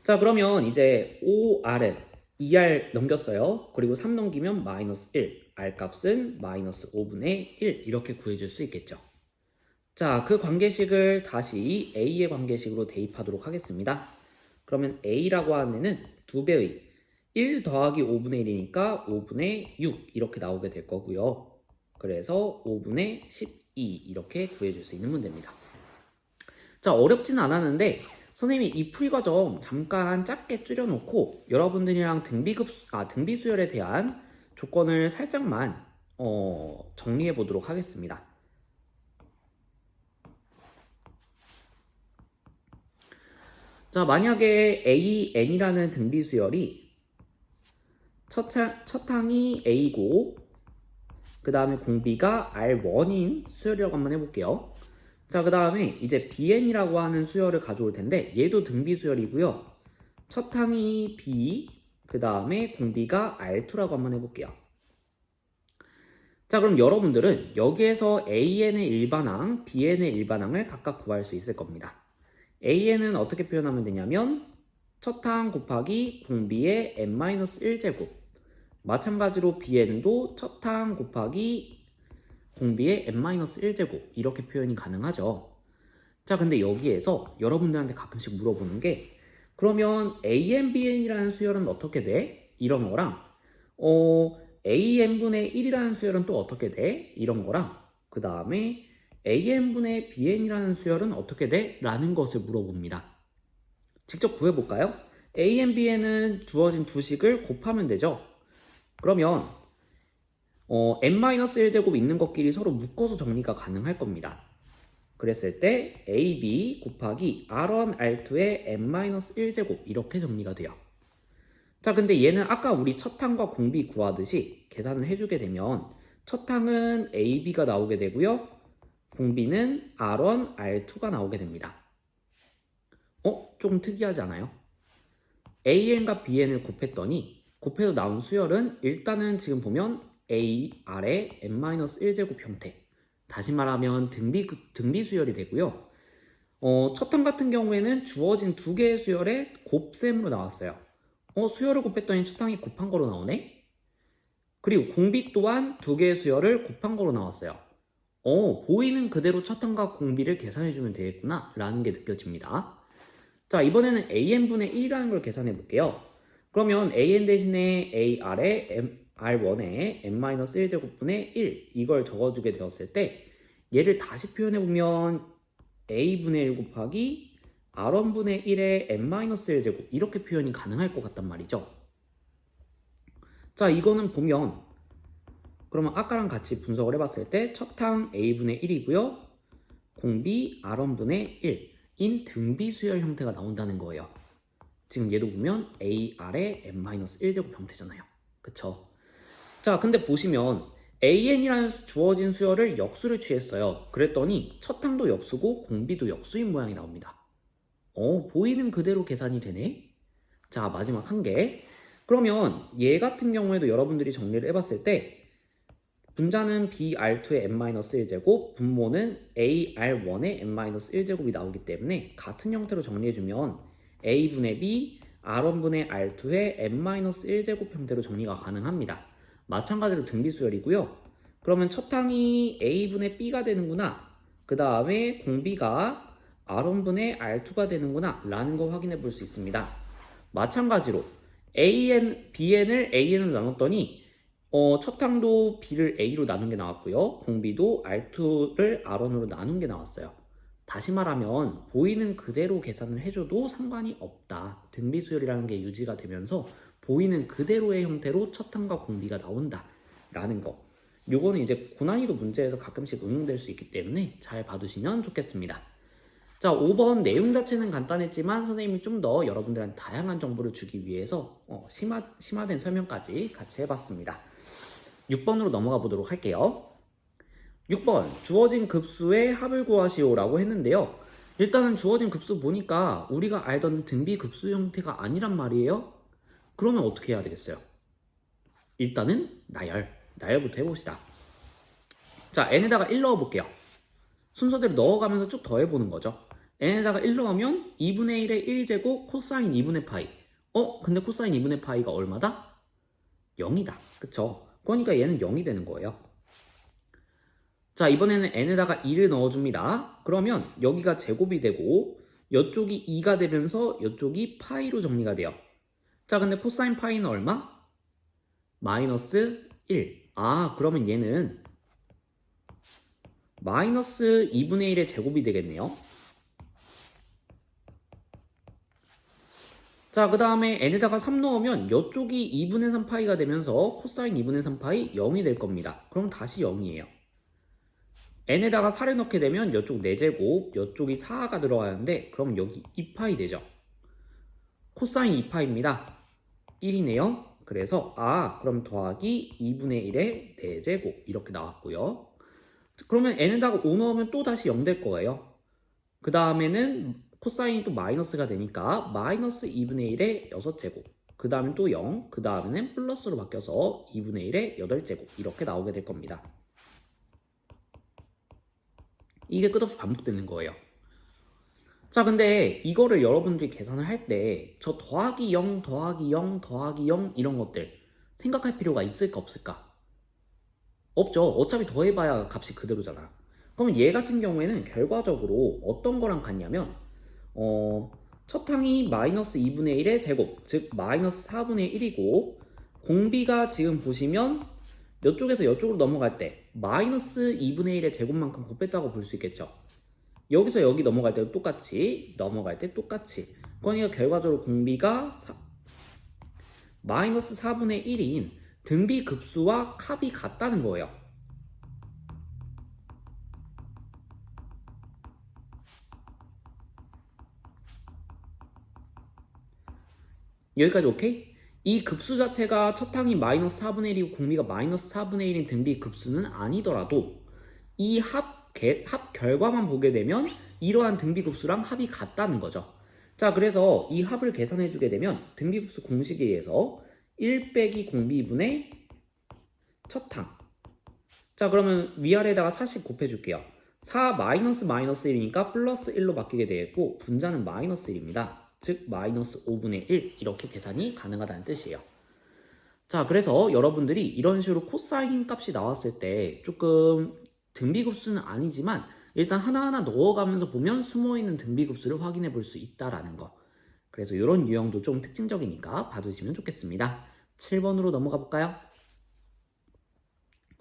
자, 그러면 이제 5r은 2r 넘겼어요. 그리고 3 넘기면 마이너스 1, r 값은 마이너스 5분의 1 이렇게 구해줄 수 있겠죠. 자, 그 관계식을 다시 a의 관계식으로 대입하도록 하겠습니다. 그러면 a라고 하는 애는 2배의 1 더하기 5분의 1이니까 5분의 6 이렇게 나오게 될 거고요. 그래서 5분의 12 이렇게 구해줄 수 있는 문제입니다. 자, 어렵진 않았는데 선생님이 이 풀이 과정 잠깐 짧게 줄여놓고 여러분들이랑 등비수열에 대한 조건을 살짝만 정리해 보도록 하겠습니다. 자, 만약에 AN이라는 등비 수열이 첫 항이 A고 그 다음에 공비가 R1인 수열이라고 한번 해볼게요. 자, 그 다음에 이제 BN이라고 하는 수열을 가져올 텐데 얘도 등비 수열이고요. 첫 항이 B, 그 다음에 공비가 R2라고 한번 해볼게요. 자, 그럼 여러분들은 여기에서 AN의 일반항, BN의 일반항을 각각 구할 수 있을 겁니다. AN은 어떻게 표현하면 되냐면 첫 항 곱하기 공비의 n-1제곱, 마찬가지로 BN도 첫 항 곱하기 공비의 n-1제곱 이렇게 표현이 가능하죠. 자, 근데 여기에서 여러분들한테 가끔씩 물어보는 게 그러면 AN, BN이라는 수열은 어떻게 돼? 이런 거랑 AN분의 1이라는 수열은 또 어떻게 돼? 이런 거랑 그 다음에 AN분의 BN이라는 수열은 어떻게 돼? 라는 것을 물어봅니다. 직접 구해볼까요? AN, BN은 주어진 두 식을 곱하면 되죠. 그러면 n-1제곱 있는 것끼리 서로 묶어서 정리가 가능할 겁니다. 그랬을 때 AB 곱하기 R1, R2의 n-1제곱 이렇게 정리가 돼요. 자, 근데 얘는 아까 우리 첫 항과 공비 구하듯이 계산을 해주게 되면 첫 항은 AB가 나오게 되고요. 공비는 R1, R2가 나오게 됩니다. 조금 특이하지 않아요? AN과 BN을 곱했더니 곱해서 나온 수열은 일단은 지금 보면 AR의 n-1제곱 형태, 다시 말하면 등비 수열이 되고요. 첫 항 같은 경우에는 주어진 두 개의 수열의 곱셈으로 나왔어요. 수열을 곱했더니 첫 항이 곱한 거로 나오네? 그리고 공비 또한 두 개의 수열을 곱한 거로 나왔어요. 보이는 그대로 첫 항과 공비를 계산해주면 되겠구나 라는 게 느껴집니다. 자, 이번에는 AN분의 1이라는 걸 계산해 볼게요. 그러면 AN 대신에 AR의 R1의 n-1제곱분의 1 이걸 적어주게 되었을 때 얘를 다시 표현해보면 A분의 1 곱하기 R1분의 1의 n-1제곱 이렇게 표현이 가능할 것 같단 말이죠. 자, 이거는 보면 그러면 아까랑 같이 분석을 해봤을 때 첫 항 A분의 1이고요. 공비 R1분의 1인 등비 수열 형태가 나온다는 거예요. 지금 얘도 보면 AR의 n-1제곱 형태잖아요. 그쵸? 자, 근데 보시면 AN이라는 주어진 수열을 역수를 취했어요. 그랬더니 첫 항도 역수고 공비도 역수인 모양이 나옵니다. 보이는 그대로 계산이 되네? 자, 마지막 한 개. 그러면 얘 같은 경우에도 여러분들이 정리를 해봤을 때 분자는 BR2의 n-1제곱, 분모는 AR1의 n-1제곱이 나오기 때문에 같은 형태로 정리해주면 A분의 B, R1분의 R2의 n-1제곱 형태로 정리가 가능합니다. 마찬가지로 등비수열이고요. 그러면 첫 항이 A분의 B가 되는구나. 그 다음에 공비가 R1분의 R2가 되는구나 라는 거 확인해 볼 수 있습니다. 마찬가지로 BN을 AN으로 나눴더니 첫 항도 B를 A로 나눈 게 나왔고요. 공비도 R2를 R1으로 나눈 게 나왔어요. 다시 말하면 보이는 그대로 계산을 해줘도 상관이 없다. 등비수열이라는 게 유지가 되면서 보이는 그대로의 형태로 첫 항과 공비가 나온다 라는 거. 요거는 이제 고난이도 문제에서 가끔씩 응용될 수 있기 때문에 잘 봐두시면 좋겠습니다. 자, 5번 내용 자체는 간단했지만 선생님이 좀 더 여러분들한테 다양한 정보를 주기 위해서 심화된 설명까지 같이 해봤습니다. 6번으로 넘어가 보도록 할게요. 6번 주어진 급수의 합을 구하시오라고 했는데요. 일단은 주어진 급수 보니까 우리가 알던 등비 급수 형태가 아니란 말이에요. 그러면 어떻게 해야 되겠어요? 일단은 나열부터 해봅시다. 자, n에다가 1 넣어볼게요. 순서대로 넣어가면서 쭉 더해보는 거죠. n에다가 1 넣으면 2분의 1의 1제곱 코사인 2분의 파이. 근데 코사인 2분의 파이가 얼마다? 0이다. 그쵸? 그러니까 얘는 0이 되는 거예요. 자, 이번에는 n에다가 2를 넣어줍니다. 그러면 여기가 제곱이 되고 이쪽이 2가 되면서 이쪽이 파이로 정리가 돼요. 자, 근데 코사인 파이는 얼마? 마이너스 1. 그러면 얘는 마이너스 2분의 1의 제곱이 되겠네요. 자, 그 다음에 n에다가 3 넣으면 이쪽이 2분의 3파이가 되면서 코사인 2분의 3파이 0이 될 겁니다. 그럼 다시 0이에요. n에다가 4를 넣게 되면 이쪽 4제곱, 이쪽이 4가 들어가야 하는데 그럼 여기 2파이 되죠. 코사인 2파입니다. 1이네요. 그래서 그럼 더하기 2분의 1의 4제곱 이렇게 나왔고요. 그러면 n에다가 5 넣으면 또 다시 0 될 거예요. 그 다음에는 코사인이 또 마이너스가 되니까 마이너스 2분의 1의 6제곱, 그 다음에 또 0, 그 다음에는 플러스로 바뀌어서 2분의 1의 8제곱 이렇게 나오게 될 겁니다. 이게 끝없이 반복되는 거예요. 자, 근데 이거를 여러분들이 계산을 할 때 저 더하기 0, 더하기 0, 더하기 0 이런 것들 생각할 필요가 있을까 없을까? 없죠. 어차피 더해봐야 값이 그대로잖아. 그럼 얘 같은 경우에는 결과적으로 어떤 거랑 같냐면 첫 항이 마이너스 2분의 1의 제곱, 즉 마이너스 4분의 1이고 공비가 지금 보시면 이쪽에서 이쪽으로 넘어갈 때 마이너스 2분의 1의 제곱만큼 곱했다고 볼 수 있겠죠. 여기서 여기 넘어갈 때도 똑같이, 넘어갈 때 똑같이. 그러니까 결과적으로 공비가 마이너스 4분의 1인 등비 급수와 값이 같다는 거예요. 여기까지 오케이? 이 급수 자체가 첫 항이 마이너스 4분의 1이고 공비가 마이너스 4분의 1인 등비 급수는 아니더라도 이 합 결과만 보게 되면 이러한 등비 급수랑 합이 같다는 거죠. 자, 그래서 이 합을 계산해 주게 되면 등비 급수 공식에 의해서 1 빼기 공비분의 첫 항. 자, 그러면 위아래에다가 4씩 곱해 줄게요. 4 마이너스 1이니까 플러스 1로 바뀌게 되겠고 분자는 마이너스 1입니다. 즉 마이너스 5분의 1 이렇게 계산이 가능하다는 뜻이에요. 자, 그래서 여러분들이 이런 식으로 코사인 값이 나왔을 때 조금 등비급수는 아니지만 일단 하나하나 넣어가면서 보면 숨어있는 등비급수를 확인해 볼 수 있다라는 거. 그래서 이런 유형도 좀 특징적이니까 봐주시면 좋겠습니다. 7번으로 넘어가 볼까요?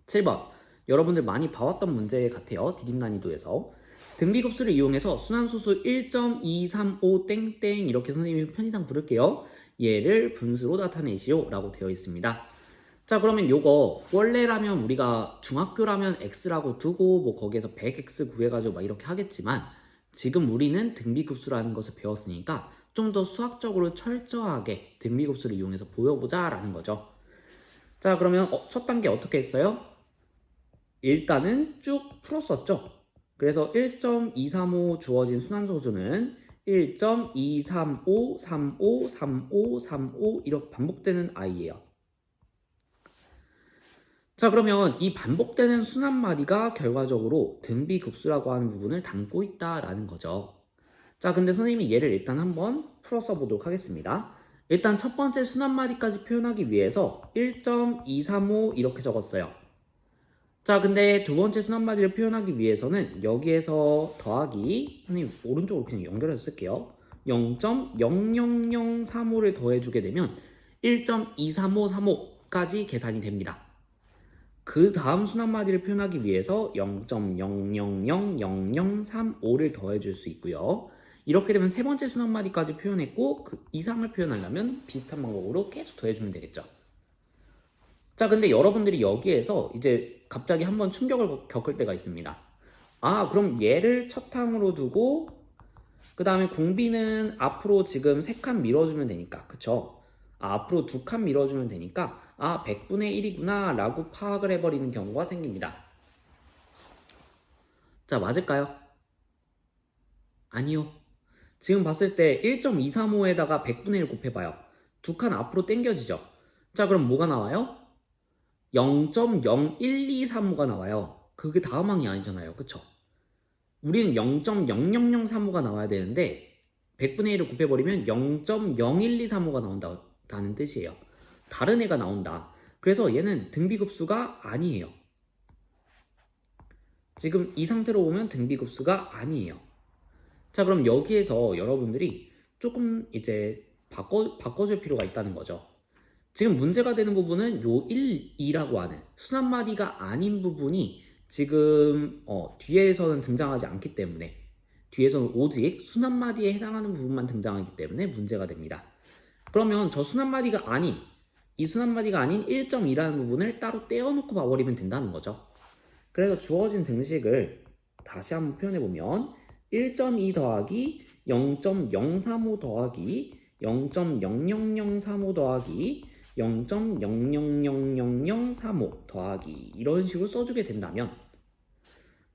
7번. 여러분들 많이 봐왔던 문제 같아요. 디귿 난이도에서. 등비급수를 이용해서 순환소수 1.235 땡땡 이렇게 선생님이 편의상 부를게요. 얘를 분수로 나타내시오 라고 되어 있습니다. 자, 그러면 요거 원래라면 우리가 중학교라면 x라고 두고 뭐 거기에서 100x 구해가지고 막 이렇게 하겠지만 지금 우리는 등비급수라는 것을 배웠으니까 좀 더 수학적으로 철저하게 등비급수를 이용해서 보여보자 라는 거죠. 자, 그러면 첫 단계 어떻게 했어요? 일단은 쭉 풀었었죠. 그래서 1.235 주어진 순환소수는 1.235, 35, 35, 35 이렇게 반복되는 i예요. 자, 그러면 이 반복되는 순환마디가 결과적으로 등비급수라고 하는 부분을 담고 있다라는 거죠. 자, 근데 선생님이 얘를 일단 한번 풀어서 보도록 하겠습니다. 일단 첫 번째 순환마디까지 표현하기 위해서 1.235 이렇게 적었어요. 자, 근데 두 번째 순환마디를 표현하기 위해서는 여기에서 더하기, 선생님 오른쪽으로 그냥 연결해서 쓸게요. 0.00035를 더해주게 되면 1.23535까지 계산이 됩니다. 그 다음 순환마디를 표현하기 위해서 0.0000035를 더해줄 수 있고요. 이렇게 되면 세 번째 순환마디까지 표현했고 그 이상을 표현하려면 비슷한 방법으로 계속 더해주면 되겠죠. 자, 근데 여러분들이 여기에서 이제 갑자기 한번 충격을 겪을 때가 있습니다. 그럼 얘를 첫 항으로 두고 그 다음에 공비는 앞으로 지금 3칸 밀어주면 되니까, 그쵸? 앞으로 2칸 밀어주면 되니까 100분의 1이구나 라고 파악을 해버리는 경우가 생깁니다. 자, 맞을까요? 아니요. 지금 봤을 때 1.235에다가 100분의 1 곱해봐요. 2칸 앞으로 당겨지죠? 자, 그럼 뭐가 나와요? 0.01235가 나와요. 그게 다음 항이 아니잖아요. 그쵸? 우리는 0.00035가 나와야 되는데 100분의 1을 곱해버리면 0.01235가 나온다는 뜻이에요. 다른 애가 나온다. 그래서 얘는 등비급수가 아니에요. 지금 이 상태로 보면 등비급수가 아니에요. 자, 그럼 여기에서 여러분들이 조금 이제 바꿔줄 필요가 있다는 거죠. 지금 문제가 되는 부분은 요 1, 2라고 하는 순환마디가 아닌 부분이 지금 뒤에서는 등장하지 않기 때문에 뒤에서는 오직 순환마디에 해당하는 부분만 등장하기 때문에 문제가 됩니다. 그러면 저 순한마디가 아닌 이 순한마디가 아닌 1.2라는 부분을 따로 떼어놓고 봐버리면 된다는 거죠. 그래서 주어진 등식을 다시 한번 표현해보면 1.2 더하기 0.035 더하기 0.00035 더하기 0.0000035 더하기 이런 식으로 써주게 된다면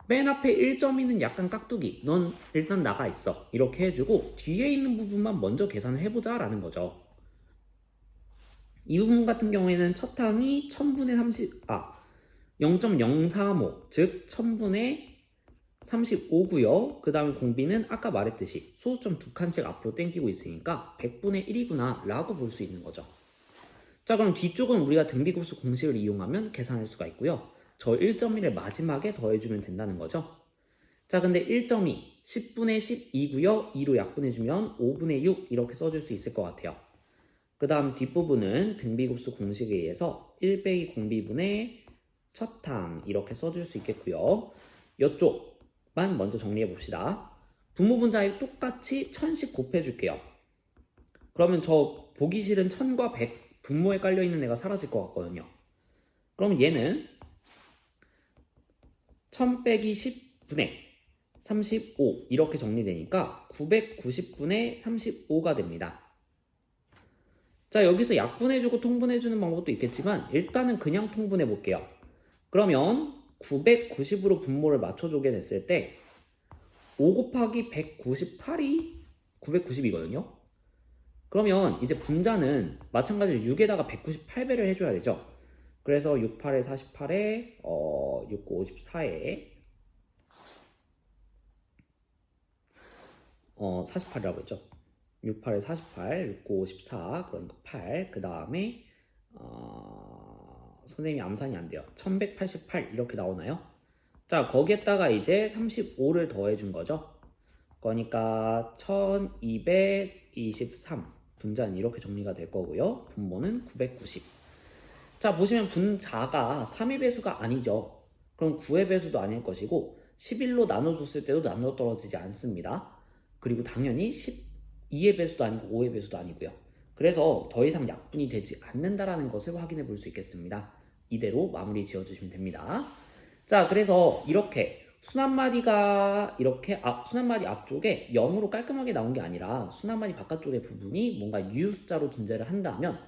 맨 앞에 1.2는 약간 깍두기, 넌 일단 나가 있어 이렇게 해주고 뒤에 있는 부분만 먼저 계산을 해보자 라는 거죠. 이 부분 같은 경우에는 첫 항이 0.035 즉 1000분의 35고요. 그 다음에 공비는 아까 말했듯이 소수점 두 칸씩 앞으로 당기고 있으니까 100분의 1이구나 라고 볼 수 있는 거죠. 자, 그럼 뒤쪽은 우리가 등비급수 공식을 이용하면 계산할 수가 있고요. 저 1.1을 마지막에 더해주면 된다는 거죠. 자, 근데 1.2 10분의 12고요. 2로 약분해주면 5분의 6 이렇게 써줄 수 있을 것 같아요. 그 다음 뒷부분은 등비급수 공식에 의해서 1 빼기 공비분의 첫 항 이렇게 써줄 수 있겠고요. 이쪽만 먼저 정리해 봅시다. 분모분자에 똑같이 1000씩 곱해줄게요. 그러면 저 보기 싫은 1000과 100 분모에 깔려있는 애가 사라질 것 같거든요. 그럼 얘는 1000 빼기 10분의 35 이렇게 정리되니까 990분의 35가 됩니다. 자, 여기서 약분해주고 통분해주는 방법도 있겠지만 일단은 그냥 통분해 볼게요. 그러면 990으로 분모를 맞춰주게 됐을 때 5 곱하기 198이 990이거든요. 그러면 이제 분자는 마찬가지로 6에다가 198배를 해줘야 되죠. 그래서 68에 48에 6, 54에 48이라고 했죠. 68에 48, 6, 54 그러니까 8. 그 다음에 선생님이 암산이 안 돼요. 1188 이렇게 나오나요? 자, 거기에다가 이제 35를 더해준 거죠. 그러니까 1223 분자는 이렇게 정리가 될 거고요. 분모는 990. 자, 보시면 분자가 3의 배수가 아니죠. 그럼 9의 배수도 아닐 것이고 11로 나눠줬을 때도 나눠 떨어지지 않습니다. 그리고 당연히 12의 배수도 아니고 5의 배수도 아니고요. 그래서 더 이상 약분이 되지 않는다라는 것을 확인해 볼 수 있겠습니다. 이대로 마무리 지어주시면 됩니다. 자, 그래서 이렇게 순한마디가 이렇게 순한마디 앞쪽에 0으로 깔끔하게 나온 게 아니라 순한마디 바깥쪽의 부분이 뭔가 U 숫자로 존재를 한다면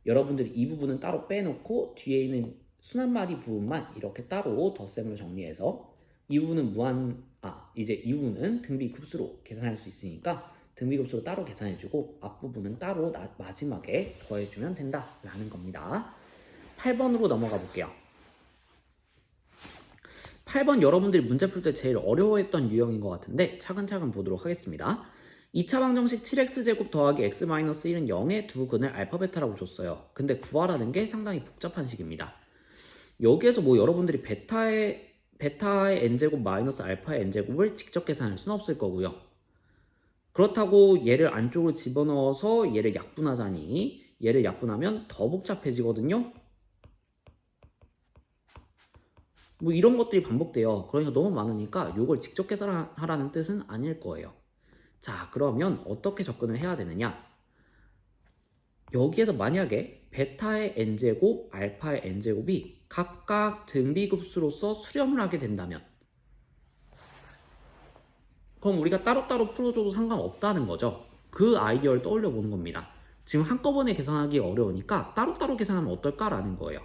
여러분들이 이 부분은 따로 빼놓고 뒤에 있는 순한마디 부분만 이렇게 따로 덧셈을 정리해서 이 부분은 이제 이 부분은 등비급수로 계산할 수 있으니까 등비급수로 따로 계산해주고 앞부분은 따로 마지막에 더해주면 된다라는 겁니다. 8번으로 넘어가 볼게요. 8번 여러분들이 문제 풀 때 제일 어려워했던 유형인 것 같은데 차근차근 보도록 하겠습니다. 2차 방정식 7x제곱 더하기 x-1은 0의 두 근을 알파 베타라고 줬어요. 근데 구하라는 게 상당히 복잡한 식입니다. 여기에서 뭐 여러분들이 베타의 n제곱 마이너스 알파의 n제곱을 직접 계산할 수는 없을 거고요. 그렇다고 얘를 안쪽으로 집어넣어서 얘를 약분하자니 얘를 약분하면 더 복잡해지거든요. 뭐 이런 것들이 반복돼요. 그러니까 너무 많으니까 이걸 직접 계산하라는 뜻은 아닐 거예요. 자, 그러면 어떻게 접근을 해야 되느냐? 여기에서 만약에 베타의 n제곱, 알파의 n제곱이 각각 등비급수로서 수렴을 하게 된다면 그럼 우리가 따로따로 풀어줘도 상관없다는 거죠. 그 아이디어를 떠올려 보는 겁니다. 지금 한꺼번에 계산하기 어려우니까 따로따로 계산하면 어떨까라는 거예요.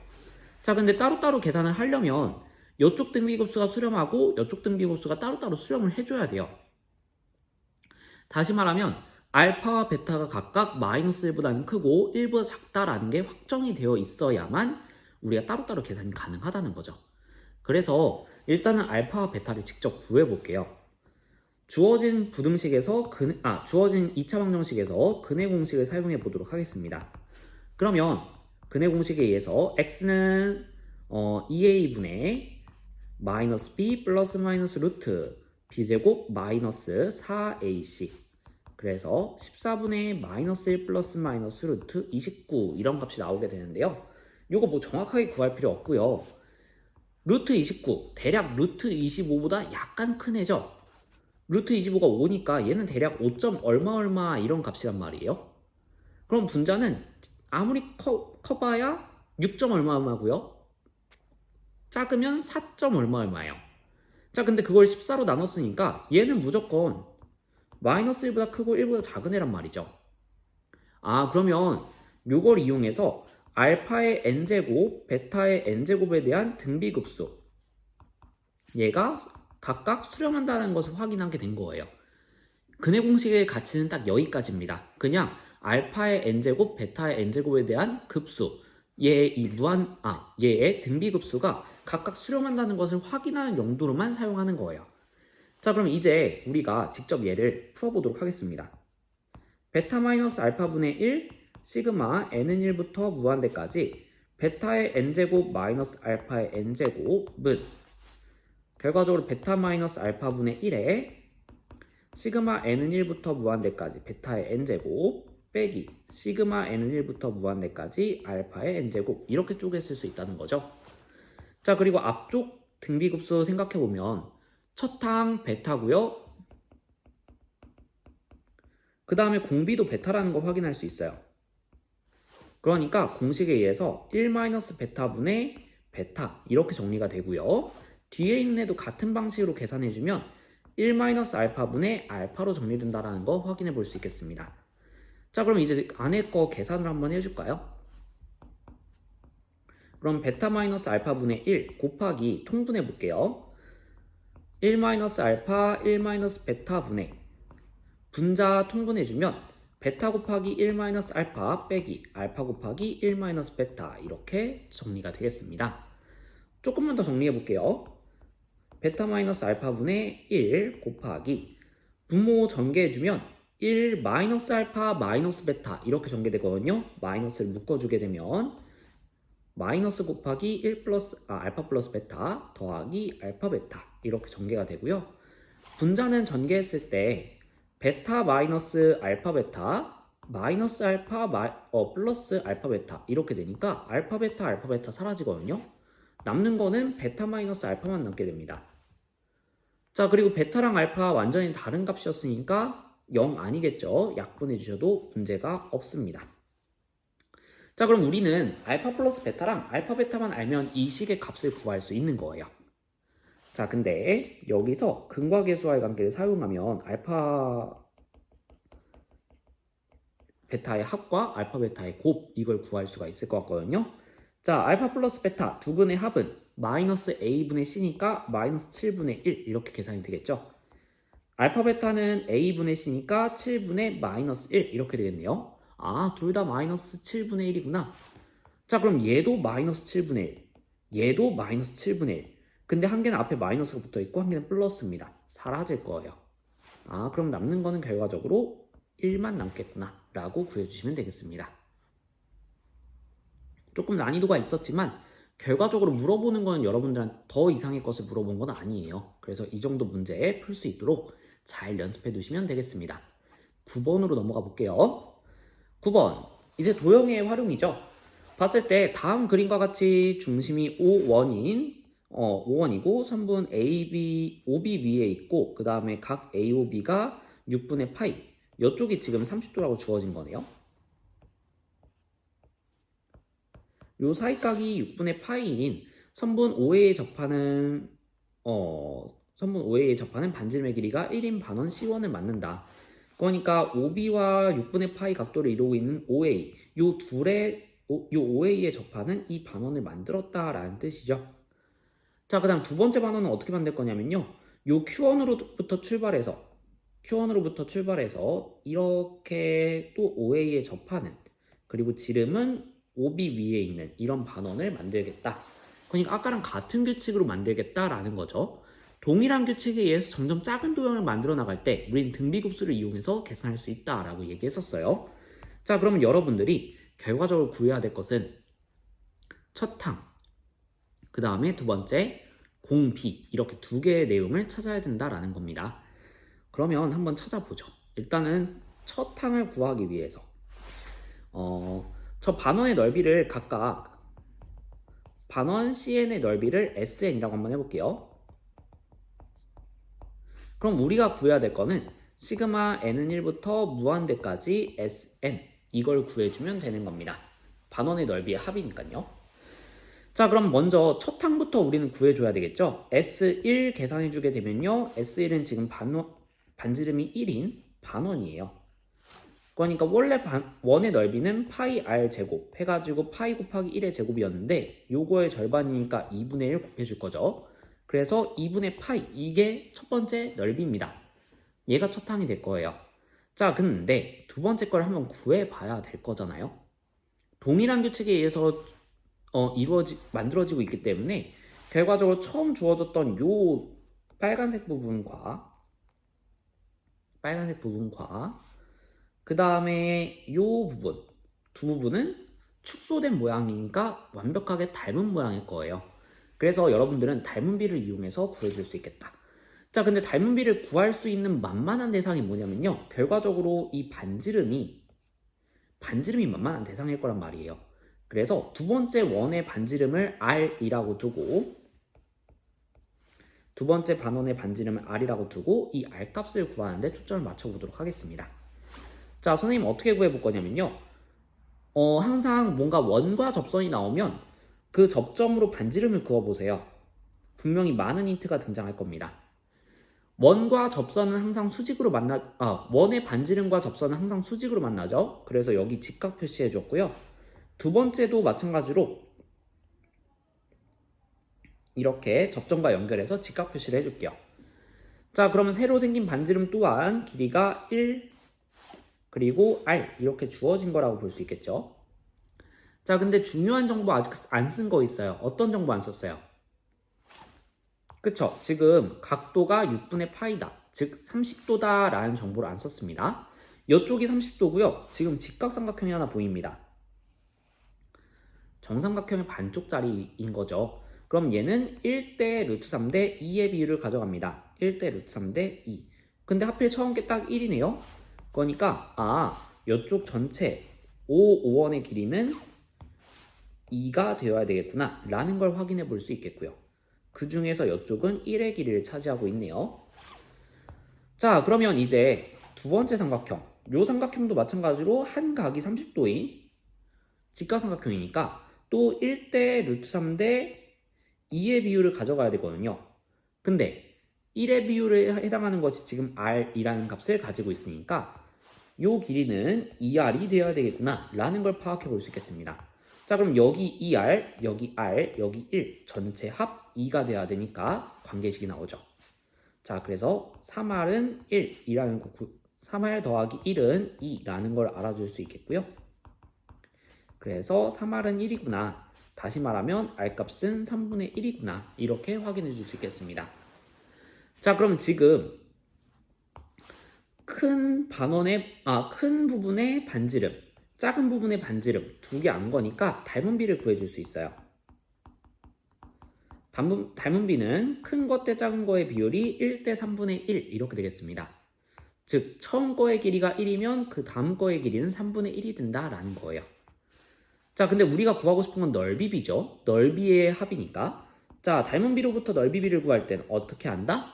자, 근데 따로따로 계산을 하려면 이쪽 등비급수가 수렴하고 이쪽 등비급수가 따로따로 수렴을 해줘야 돼요. 다시 말하면 알파와 베타가 각각 마이너스 1보다는 크고 1보다 작다라는 게 확정이 되어 있어야만 우리가 따로따로 계산이 가능하다는 거죠. 그래서 일단은 알파와 베타를 직접 구해볼게요. 주어진 부등식에서 주어진 2차 방정식에서 근의 공식을 사용해 보도록 하겠습니다. 그러면 근의 공식에 의해서 x는 2a분의 마이너스 b 플러스 마이너스 루트 b제곱 마이너스 4ac 그래서 14분의 마이너스 1 플러스 마이너스 루트 29 이런 값이 나오게 되는데요. 이거 뭐 정확하게 구할 필요 없고요. 루트 29 대략 루트 25보다 약간 큰 애죠. 루트 25가 5니까 얘는 대략 5점 얼마 이런 값이란 말이에요. 그럼 분자는 아무리 커봐야 6점 얼마 얼마고요. 작으면 4점 얼마 얼마예요. 자, 근데 그걸 14로 나눴으니까 얘는 무조건 마이너스 1보다 크고 1보다 작은 애란 말이죠. 아, 그러면 요걸 이용해서 알파의 n제곱, 베타의 n제곱에 대한 등비급수 얘가 각각 수렴한다는 것을 확인하게 된 거예요. 근해 공식의 가치는 딱 여기까지입니다. 그냥 알파의 n제곱, 베타의 n제곱에 대한 급수 얘의 등비급수가 각각 수렴한다는 것을 확인하는 용도로만 사용하는 거예요. 자, 그럼 이제 우리가 직접 얘를 풀어보도록 하겠습니다. 베타 마이너스 알파분의 1 시그마 n은 1부터 무한대까지 베타의 n제곱 마이너스 알파의 n제곱은 결과적으로 베타 마이너스 알파분의 1에 시그마 n은 1부터 무한대까지 베타의 n제곱 빼기 시그마 n은 1부터 무한대까지 알파의 n제곱 이렇게 쪼개 쓸 수 있다는 거죠. 자, 그리고 앞쪽 등비급수 생각해보면 첫 항 베타고요. 그 다음에 공비도 베타라는 걸 확인할 수 있어요. 그러니까 공식에 의해서 1-베타분의 베타 이렇게 정리가 되고요. 뒤에 있는 애도 같은 방식으로 계산해주면 1-알파분의 알파로 정리된다는 거 확인해 볼 수 있겠습니다. 자, 그럼 이제 안에 거 계산을 한번 해줄까요? 그럼 베타 마이너스 알파분의 1 곱하기 통분해 볼게요. 1-알파 1-베타분의 분자 통분해주면 베타 곱하기 1-알파 빼기 알파 곱하기 1-베타 이렇게 정리가 되겠습니다. 조금만 더 정리해 볼게요. 베타 마이너스 알파분의 1 곱하기 분모 전개해주면 1 마이너스 알파 마이너스 베타 이렇게 전개되거든요. 마이너스를 묶어주게 되면 마이너스 곱하기 1 플러스 알파 플러스 베타 더하기 알파 베타 이렇게 전개가 되고요. 분자는 전개했을 때 베타 마이너스 알파 베타 마이너스 알파 플러스 알파 베타 이렇게 되니까 알파 베타 사라지거든요. 남는 거는 베타 마이너스 알파만 남게 됩니다. 자, 그리고 베타랑 알파 완전히 다른 값이었으니까 0 아니겠죠. 약분해 주셔도 문제가 없습니다. 자, 그럼 우리는 알파 플러스 베타랑 알파 베타만 알면 이 식의 값을 구할 수 있는 거예요. 자, 근데 여기서 근과 계수와의 관계를 사용하면 알파 베타의 합과 알파 베타의 곱 이걸 구할 수가 있을 것 같거든요. 자, 알파 플러스 베타 두 근의 합은 마이너스 a분의 c니까 마이너스 7분의 1 이렇게 계산이 되겠죠. 알파 베타는 a분의 c니까 7분의 마이너스 1 이렇게 되겠네요. 아, 둘 다 마이너스 7분의 1이구나. 자, 그럼 얘도 마이너스 7분의 1 얘도 마이너스 7분의 1 근데 한 개는 앞에 마이너스가 붙어 있고 한 개는 플러스입니다. 사라질 거예요. 아, 그럼 남는 거는 결과적으로 1만 남겠구나 라고 구해주시면 되겠습니다. 조금 난이도가 있었지만 결과적으로 물어보는 건 여러분들한테 더 이상의 것을 물어본 건 아니에요. 그래서 이 정도 문제 풀 수 있도록 잘 연습해 두시면 되겠습니다. 9번으로 넘어가 볼게요. 9번 이제 도형의 활용이죠. 봤을 때 다음 그림과 같이 중심이 5원이고 선분 AB, OB 위에 있고 그 다음에 각 AOB가 6분의 파이 이쪽이 지금 30도라고 주어진 거네요. 요 사이각이 6분의 파이인 선분 OA에 접하는 반지름의 길이가 1인 반원 C1을 맞는다. 그러니까 OB와 6분의 파이 각도를 이루고 있는 OA 요 OA에 접하는 이 반원을 만들었다라는 뜻이죠. 자, 그 다음 두 번째 반원은 어떻게 만들 거냐면요. 요 Q1으로부터 출발해서 이렇게 또 OA에 접하는 그리고 지름은 OB 위에 있는 이런 반원을 만들겠다. 그러니까 아까랑 같은 규칙으로 만들겠다라는 거죠. 동일한 규칙에 의해서 점점 작은 도형을 만들어 나갈 때 우리는 등비급수를 이용해서 계산할 수 있다라고 얘기했었어요. 자, 그러면 여러분들이 결과적으로 구해야 될 것은 첫 항, 그 다음에 두 번째 공, 비 이렇게 두 개의 내용을 찾아야 된다라는 겁니다. 그러면 한번 찾아보죠. 일단은 첫 항을 구하기 위해서 저 반원의 넓이를 각각 반원 CN의 넓이를 SN이라고 한번 해볼게요. 그럼 우리가 구해야 될 거는 시그마 n은 1부터 무한대까지 SN 이걸 구해주면 되는 겁니다. 반원의 넓이의 합이니까요. 자, 그럼 먼저 첫 항부터 우리는 구해줘야 되겠죠? S1 계산해주게 되면요, S1은 지금 반지름이 1인 반원이에요. 그러니까 원래 원의 넓이는 파이 r 제곱 해가지고 파이 곱하기 1의 제곱이었는데 요거의 절반이니까 2분의 1 곱해줄 거죠. 그래서 2분의 파이, 이게 첫 번째 넓이입니다. 얘가 첫 항이 될 거예요. 자, 근데 두 번째 걸 한번 구해봐야 될 거잖아요. 동일한 규칙에 의해서 만들어지고 있기 때문에 결과적으로 처음 주어졌던 요 빨간색 부분과 그 다음에 요 부분, 두 부분은 축소된 모양이니까 완벽하게 닮은 모양일 거예요. 그래서 여러분들은 닮은 비를 이용해서 구해줄 수 있겠다. 자, 근데 닮은 비를 구할 수 있는 만만한 대상이 뭐냐면요, 결과적으로 이 반지름이 만만한 대상일 거란 말이에요. 그래서 두 번째 원의 반지름을 r이라고 두고, 두 번째 반원의 반지름을 r이라고 두고 이 r 값을 구하는데 초점을 맞춰보도록 하겠습니다. 자, 선생님 어떻게 구해볼 거냐면요, 항상 뭔가 원과 접선이 나오면 그 접점으로 반지름을 그어보세요. 분명히 많은 힌트가 등장할 겁니다. 원과 접선은 항상 수직으로 원의 반지름과 접선은 항상 수직으로 만나죠. 그래서 여기 직각 표시해 줬고요. 두 번째도 마찬가지로 이렇게 접점과 연결해서 직각 표시를 해줄게요. 자, 그러면 새로 생긴 반지름 또한 길이가 1 그리고 r 이렇게 주어진 거라고 볼 수 있겠죠. 자, 근데 중요한 정보 아직 안 쓴 거 있어요. 어떤 정보 안 썼어요? 그쵸? 지금 각도가 6분의 파이다, 즉 30도다 라는 정보를 안 썼습니다. 이쪽이 30도고요. 지금 직각삼각형이 하나 보입니다. 정삼각형의 반쪽짜리인 거죠. 그럼 얘는 1대 루트 3대 2의 비율을 가져갑니다. 1대 루트 3대 2. 근데 하필 처음 게 딱 1이네요. 그러니까 이쪽 전체 5원의 길이는 2가 되어야 되겠구나 라는 걸 확인해 볼 수 있겠고요. 그 중에서 이쪽은 1의 길이를 차지하고 있네요. 자, 그러면 이제 두 번째 삼각형, 이 삼각형도 마찬가지로 한 각이 30도인 직각삼각형이니까 또 1대 루트 3대 2의 비율을 가져가야 되거든요. 근데 1의 비율에 해당하는 것이 지금 r이라는 값을 가지고 있으니까 이 길이는 2r이 되어야 되겠구나 라는 걸 파악해 볼 수 있겠습니다. 자, 그럼 여기 2r, 여기 r, 여기 1 전체 합 2가 돼야 되니까 관계식이 나오죠. 자, 그래서 3r은 1이라는 거, 3r 더하기 1은 2라는 걸 알아줄 수 있겠고요. 그래서 3r은 1이구나. 다시 말하면 r값은 3분의 1이구나. 이렇게 확인해 줄 수 있겠습니다. 자, 그럼 지금 큰 부분의 반지름, 작은 부분의 반지름 두 개 안 거니까 닮은 비를 구해줄 수 있어요. 닮은 비는 큰 것 대 작은 거의 비율이 1대 3분의 1 이렇게 되겠습니다. 즉 처음 거의 길이가 1이면 그 다음 거의 길이는 3분의 1이 된다라는 거예요. 자, 근데 우리가 구하고 싶은 건 넓이비죠. 넓이의 합이니까. 자, 닮은 비로부터 넓이비를 구할 때는 어떻게 한다?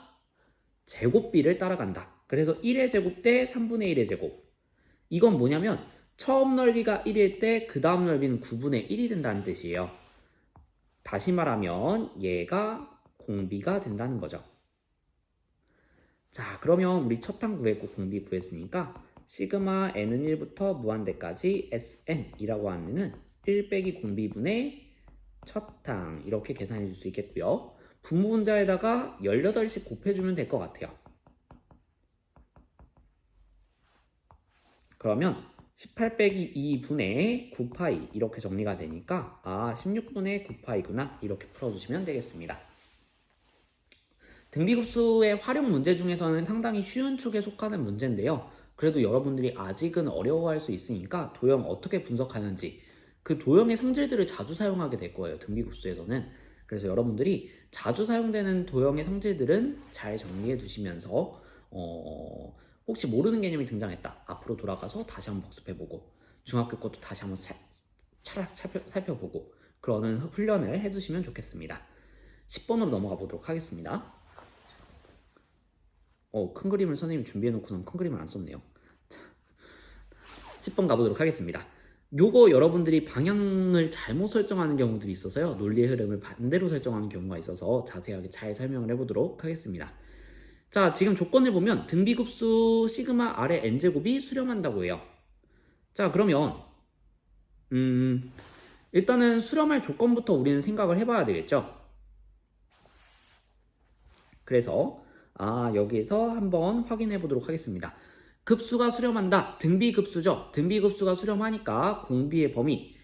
제곱비를 따라간다. 그래서 1의 제곱 대 3분의 1의 제곱. 이건 뭐냐면 처음 넓이가 1일 때 그 다음 넓이는 9분의 1이 된다는 뜻이에요. 다시 말하면 얘가 공비가 된다는 거죠. 자, 그러면 우리 첫 항 구했고 공비 구했으니까 시그마 n은 1부터 무한대까지 sn이라고 하는 1 빼기 공비분의 첫 항 이렇게 계산해 줄 수 있겠고요. 분모분자에다가 18씩 곱해주면 될 것 같아요. 그러면 18 빼기 2분의 9파이 이렇게 정리가 되니까 16분의 9파이구나 이렇게 풀어주시면 되겠습니다. 등비급수의 활용 문제 중에서는 상당히 쉬운 축에 속하는 문제인데요. 그래도 여러분들이 아직은 어려워할 수 있으니까 도형 어떻게 분석하는지 그 도형의 성질들을 자주 사용하게 될 거예요. 등비급수에서는. 그래서 여러분들이 자주 사용되는 도형의 성질들은 잘 정리해 두시면서 혹시 모르는 개념이 등장했다. 앞으로 돌아가서 다시 한번 복습해보고 중학교 것도 다시 한번 차락 살펴보고 그러는 훈련을 해두시면 좋겠습니다. 10번으로 넘어가 보도록 하겠습니다. 큰 그림을 선생님이 준비해놓고는 큰 그림을 안 썼네요. 10번 가보도록 하겠습니다. 요거 여러분들이 방향을 잘못 설정하는 경우들이 있어서요. 논리의 흐름을 반대로 설정하는 경우가 있어서 자세하게 잘 설명을 해보도록 하겠습니다. 자, 지금 조건을 보면 등비급수 시그마 R의 n제곱이 수렴한다고 해요. 자, 그러면 일단은 수렴할 조건부터 우리는 생각을 해봐야 되겠죠. 그래서 여기에서 한번 확인해 보도록 하겠습니다. 급수가 수렴한다. 등비급수죠. 등비급수가 수렴하니까 공비의 범위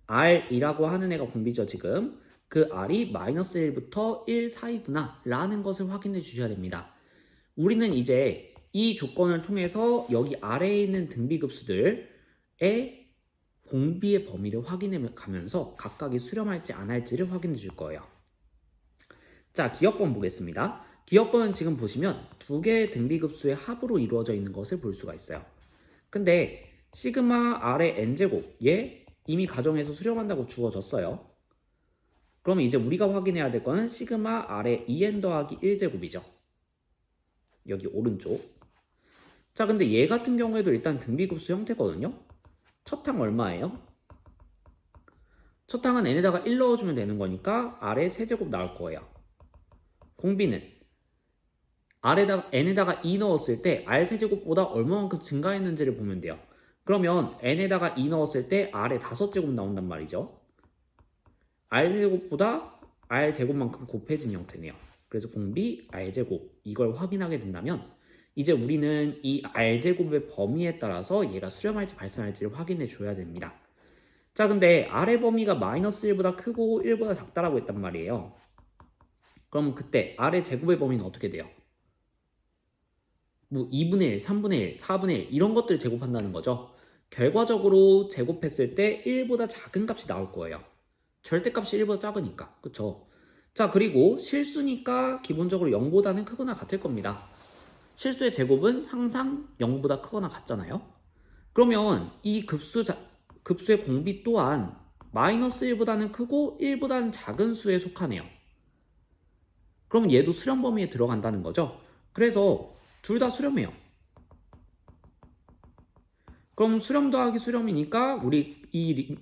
R이라고 하는 애가 공비죠. 지금 그 R이 마이너스 1부터 1 사이구나 라는 것을 확인해 주셔야 됩니다. 우리는 이제 이 조건을 통해서 여기 아래에 있는 등비급수들의 공비의 범위를 확인해 가면서 각각이 수렴할지 안 할지를 확인해 줄 거예요. 자, 기억번 보겠습니다. 기억번은 지금 보시면 두 개의 등비급수의 합으로 이루어져 있는 것을 볼 수가 있어요. 근데 시그마 R의 n제곱 얘 이미 가정에서 수렴한다고 주어졌어요. 그럼 이제 우리가 확인해야 될 거는 시그마 R의 2n 더하기 1제곱이죠. 여기 오른쪽. 자, 근데 얘 같은 경우에도 일단 등비급수 형태거든요. 첫 항 얼마예요? 첫 항은 n에다가 1 넣어주면 되는 거니까 R의 세제곱 나올 거예요. 공비는 n에다가 2 넣었을 때 R 세제곱보다 얼마만큼 증가했는지를 보면 돼요. 그러면 n에다가 2 넣었을 때 R의 5제곱 나온단 말이죠. R 세제곱보다 R 제곱만큼 곱해진 형태네요. 그래서 공비 R제곱 이걸 확인하게 된다면 이제 우리는 이 R제곱의 범위에 따라서 얘가 수렴할지 발산할지를 확인해 줘야 됩니다. 자, 근데 R의 범위가 마이너스 1보다 크고 1보다 작다라고 했단 말이에요. 그럼 그때 R의 제곱의 범위는 어떻게 돼요? 뭐 2분의 1, 3분의 1, 4분의 1 이런 것들을 제곱한다는 거죠. 결과적으로 제곱했을 때 1보다 작은 값이 나올 거예요. 절대값이 1보다 작으니까. 그쵸? 자, 그리고 실수니까 기본적으로 0보다는 크거나 같을 겁니다. 실수의 제곱은 항상 0보다 크거나 같잖아요. 그러면 이 급수의 공비 또한 마이너스 1보다는 크고 1보다는 작은 수에 속하네요. 그러면 얘도 수렴 범위에 들어간다는 거죠. 그래서 둘 다 수렴해요. 그럼 수렴 더하기 수렴이니까 우리 이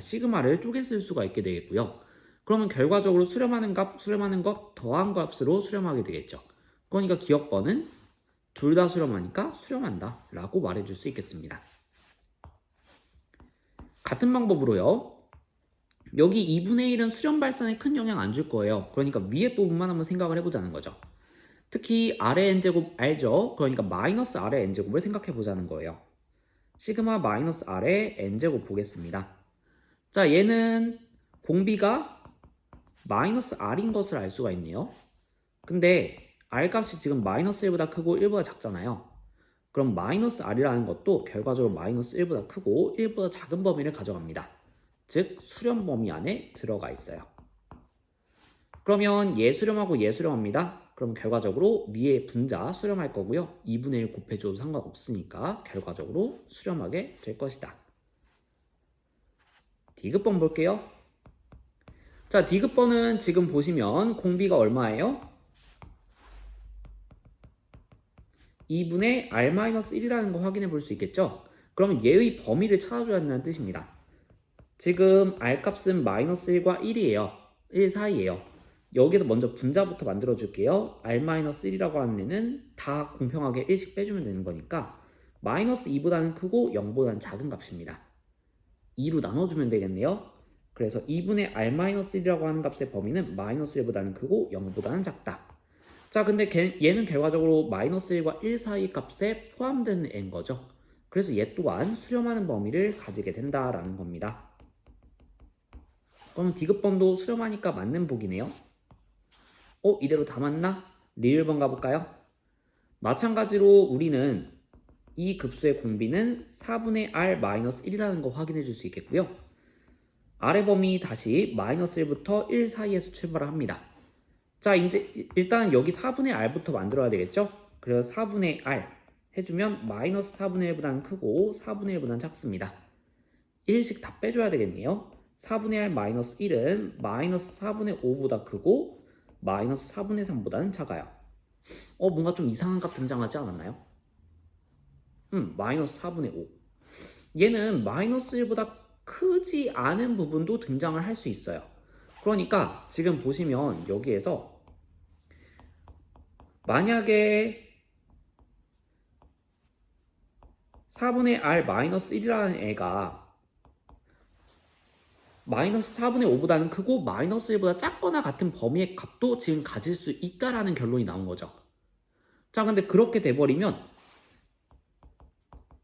시그마를 쪼개 쓸 수가 있게 되겠고요. 그러면 결과적으로 수렴하는 것 더한 값으로 수렴하게 되겠죠. 그러니까 기억번은 둘 다 수렴하니까 수렴한다 라고 말해줄 수 있겠습니다. 같은 방법으로요. 여기 2분의 1은 수렴 발산에 큰 영향 안 줄 거예요. 그러니까 위에 부분만 한번 생각을 해보자는 거죠. 특히 R의 n제곱 알죠? 그러니까 마이너스 R의 n제곱을 생각해 보자는 거예요. 시그마 마이너스 R의 n제곱 보겠습니다. 자, 얘는 공비가 마이너스 R인 것을 알 수가 있네요. 근데 R 값이 지금 마이너스 1보다 크고 1보다 작잖아요. 그럼 마이너스 R이라는 것도 결과적으로 마이너스 1보다 크고 1보다 작은 범위를 가져갑니다. 즉 수렴 범위 안에 들어가 있어요. 그러면 얘 수렴하고 얘 수렴합니다. 그럼 결과적으로 위에 분자 수렴할 거고요. 2분의 1 곱해줘도 상관없으니까 결과적으로 수렴하게 될 것이다. D급번 볼게요. 자, D급번은 지금 보시면 공비가 얼마예요? 2분의 R-1이라는 거 확인해 볼 수 있겠죠? 그러면 얘의 범위를 찾아줘야 한다는 뜻입니다. 지금 R 값은 마이너스 1과 1이에요. 1 사이에요. 여기서 먼저 분자부터 만들어 줄게요. R-1이라고 하는 애는 다 공평하게 1씩 빼주면 되는 거니까 마이너스 2보다는 크고 0보다는 작은 값입니다. 2로 나눠주면 되겠네요. 그래서 2분의 R-1이라고 하는 값의 범위는 마이너스 1보다는 크고 0보다는 작다. 자, 근데 얘는 결과적으로 마이너스 1과 1 사이 값에 포함되는 애인 거죠. 그래서 얘 또한 수렴하는 범위를 가지게 된다라는 겁니다. 그럼 D급번도 수렴하니까 맞는 복이네요. 이대로 다 맞나? 리을번 가볼까요? 마찬가지로 우리는 이 급수의 공비는 4분의 R-1이라는 거 확인해 줄 수 있겠고요. R의 범위 다시 마이너스 1부터 1 사이에서 출발을 합니다. 자, 이제 일단 여기 4분의 R부터 만들어야 되겠죠? 그래서 4분의 R 해주면 마이너스 4분의 1보다는 크고 4분의 1보다는 작습니다. 1씩 다 빼줘야 되겠네요. 4분의 R 마이너스 1은 마이너스 4분의 5보다 크고 마이너스 4분의 3보다는 작아요. 뭔가 좀 이상한 값 등장하지 않았나요? 마이너스 4분의 5. 얘는 마이너스 1보다 크지 않은 부분도 등장을 할 수 있어요. 그러니까 지금 보시면 여기에서 만약에 4분의 R-1이라는 애가 마이너스 4분의 5보다는 크고 마이너스 1보다 작거나 같은 범위의 값도 지금 가질 수 있다라는 결론이 나온 거죠. 자, 근데 그렇게 돼버리면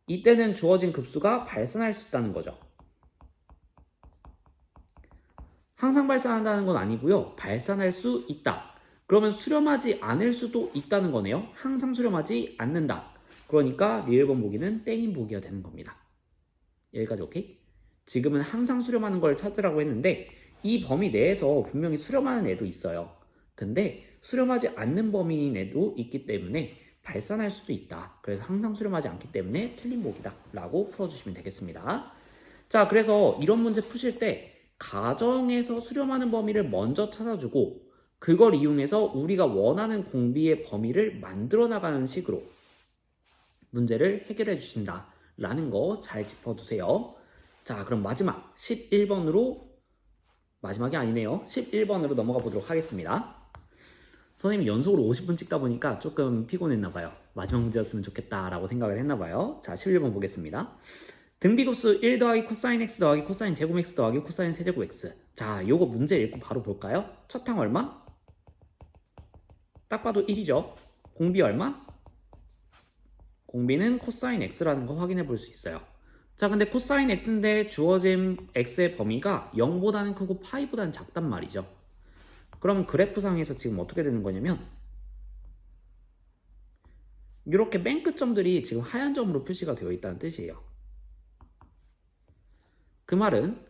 이때는 주어진 급수가 발산할 수 있다는 거죠. 항상 발산한다는 건 아니고요. 발산할 수 있다. 그러면 수렴하지 않을 수도 있다는 거네요. 항상 수렴하지 않는다. 그러니까 리을번 보기는 땡인 보기가 되는 겁니다. 여기까지 오케이? 지금은 항상 수렴하는 걸 찾으라고 했는데 이 범위 내에서 분명히 수렴하는 애도 있어요. 근데 수렴하지 않는 범위인 애도 있기 때문에 발산할 수도 있다. 그래서 항상 수렴하지 않기 때문에 틀린 보기다 라고 풀어주시면 되겠습니다. 자, 그래서 이런 문제 푸실 때 가정에서 수렴하는 범위를 먼저 찾아주고 그걸 이용해서 우리가 원하는 공비의 범위를 만들어 나가는 식으로 문제를 해결해 주신다라는 거 잘 짚어두세요. 자, 그럼 마지막 11번으로 마지막이 아니네요. 11번으로 넘어가 보도록 하겠습니다. 선생님이 연속으로 50분 찍다 보니까 조금 피곤했나봐요. 마지막 문제였으면 좋겠다라고 생각을 했나봐요. 자, 11번 보겠습니다. 등비급수 1 더하기 코사인 x 더하기 코사인 제곱 x 더하기 코사인 세제곱 x. 자, 요거 문제 읽고 바로 볼까요? 첫 항 얼마? 딱 봐도 1이죠. 공비 얼마? 공비는 코사인 x라는 거 확인해 볼 수 있어요. 자, 근데 코사인 x인데 주어진 x의 범위가 0보다는 크고 파이보다는 작단 말이죠. 그럼 그래프상에서 지금 어떻게 되는 거냐면 이렇게 맨 끝점들이 지금 하얀 점으로 표시가 되어 있다는 뜻이에요. 그 말은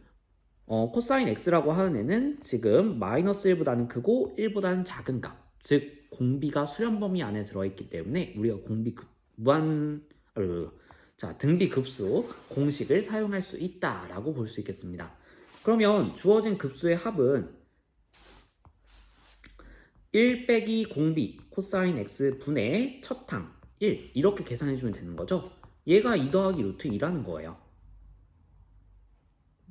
코사인 x라고 하는 애는 지금 마이너스 1보다는 크고 1보다는 작은 값, 즉 공비가 수렴 범위 안에 들어있기 때문에 우리가 등비급수 공식을 사용할 수 있다라고 볼 수 있겠습니다. 그러면 주어진 급수의 합은 1 빼기 공비 코사인 x 분의 첫 항 1 이렇게 계산해주면 되는 거죠. 얘가 2 더하기 루트 2라는 거예요.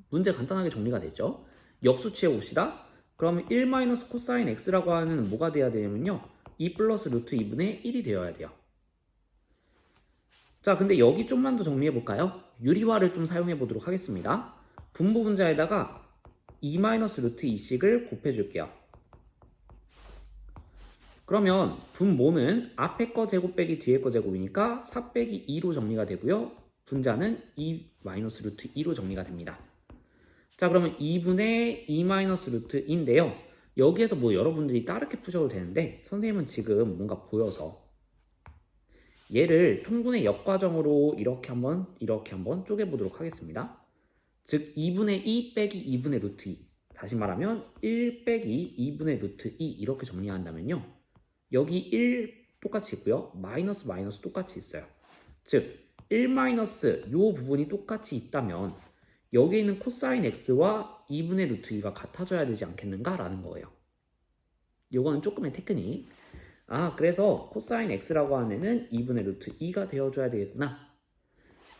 문제 간단하게 정리가 됐죠. 역수 취해봅시다. 그러면 1 마이너스 코사인 x라고 하는 뭐가 돼야 되냐면요, 2 플러스 루트 2분의 1이 되어야 돼요. 자, 근데 여기 좀만 더 정리해볼까요? 유리화를 좀 사용해보도록 하겠습니다. 분모 분자에다가 2 마이너스 루트 2씩을 곱해줄게요. 그러면 분모는 앞에 거 제곱 빼기 뒤에 거 제곱이니까 4 빼기 2로 정리가 되고요. 분자는 2 마이너스 루트 2로 정리가 됩니다. 자, 그러면 2분의 2 마이너스 루트인데요. 여기에서 뭐 여러분들이 따르게 푸셔도 되는데 선생님은 지금 뭔가 보여서 얘를 통분의 역과정으로 이렇게 한번 쪼개보도록 하겠습니다. 즉 2분의 2 빼기 2분의 루트 2, 다시 말하면 1 빼기 2분의 루트 2 이렇게 정리한다면요, 여기 1 똑같이 있고요, 마이너스 마이너스 똑같이 있어요. 즉 1 마이너스 요 부분이 똑같이 있다면 여기 있는 코사인 x와 2분의 루트 2가 같아져야 되지 않겠는가 라는 거예요. 요거는 조금의 테크닉. 그래서 코사인 x라고 하는 애는 2분의 루트 2가 되어줘야 되겠구나.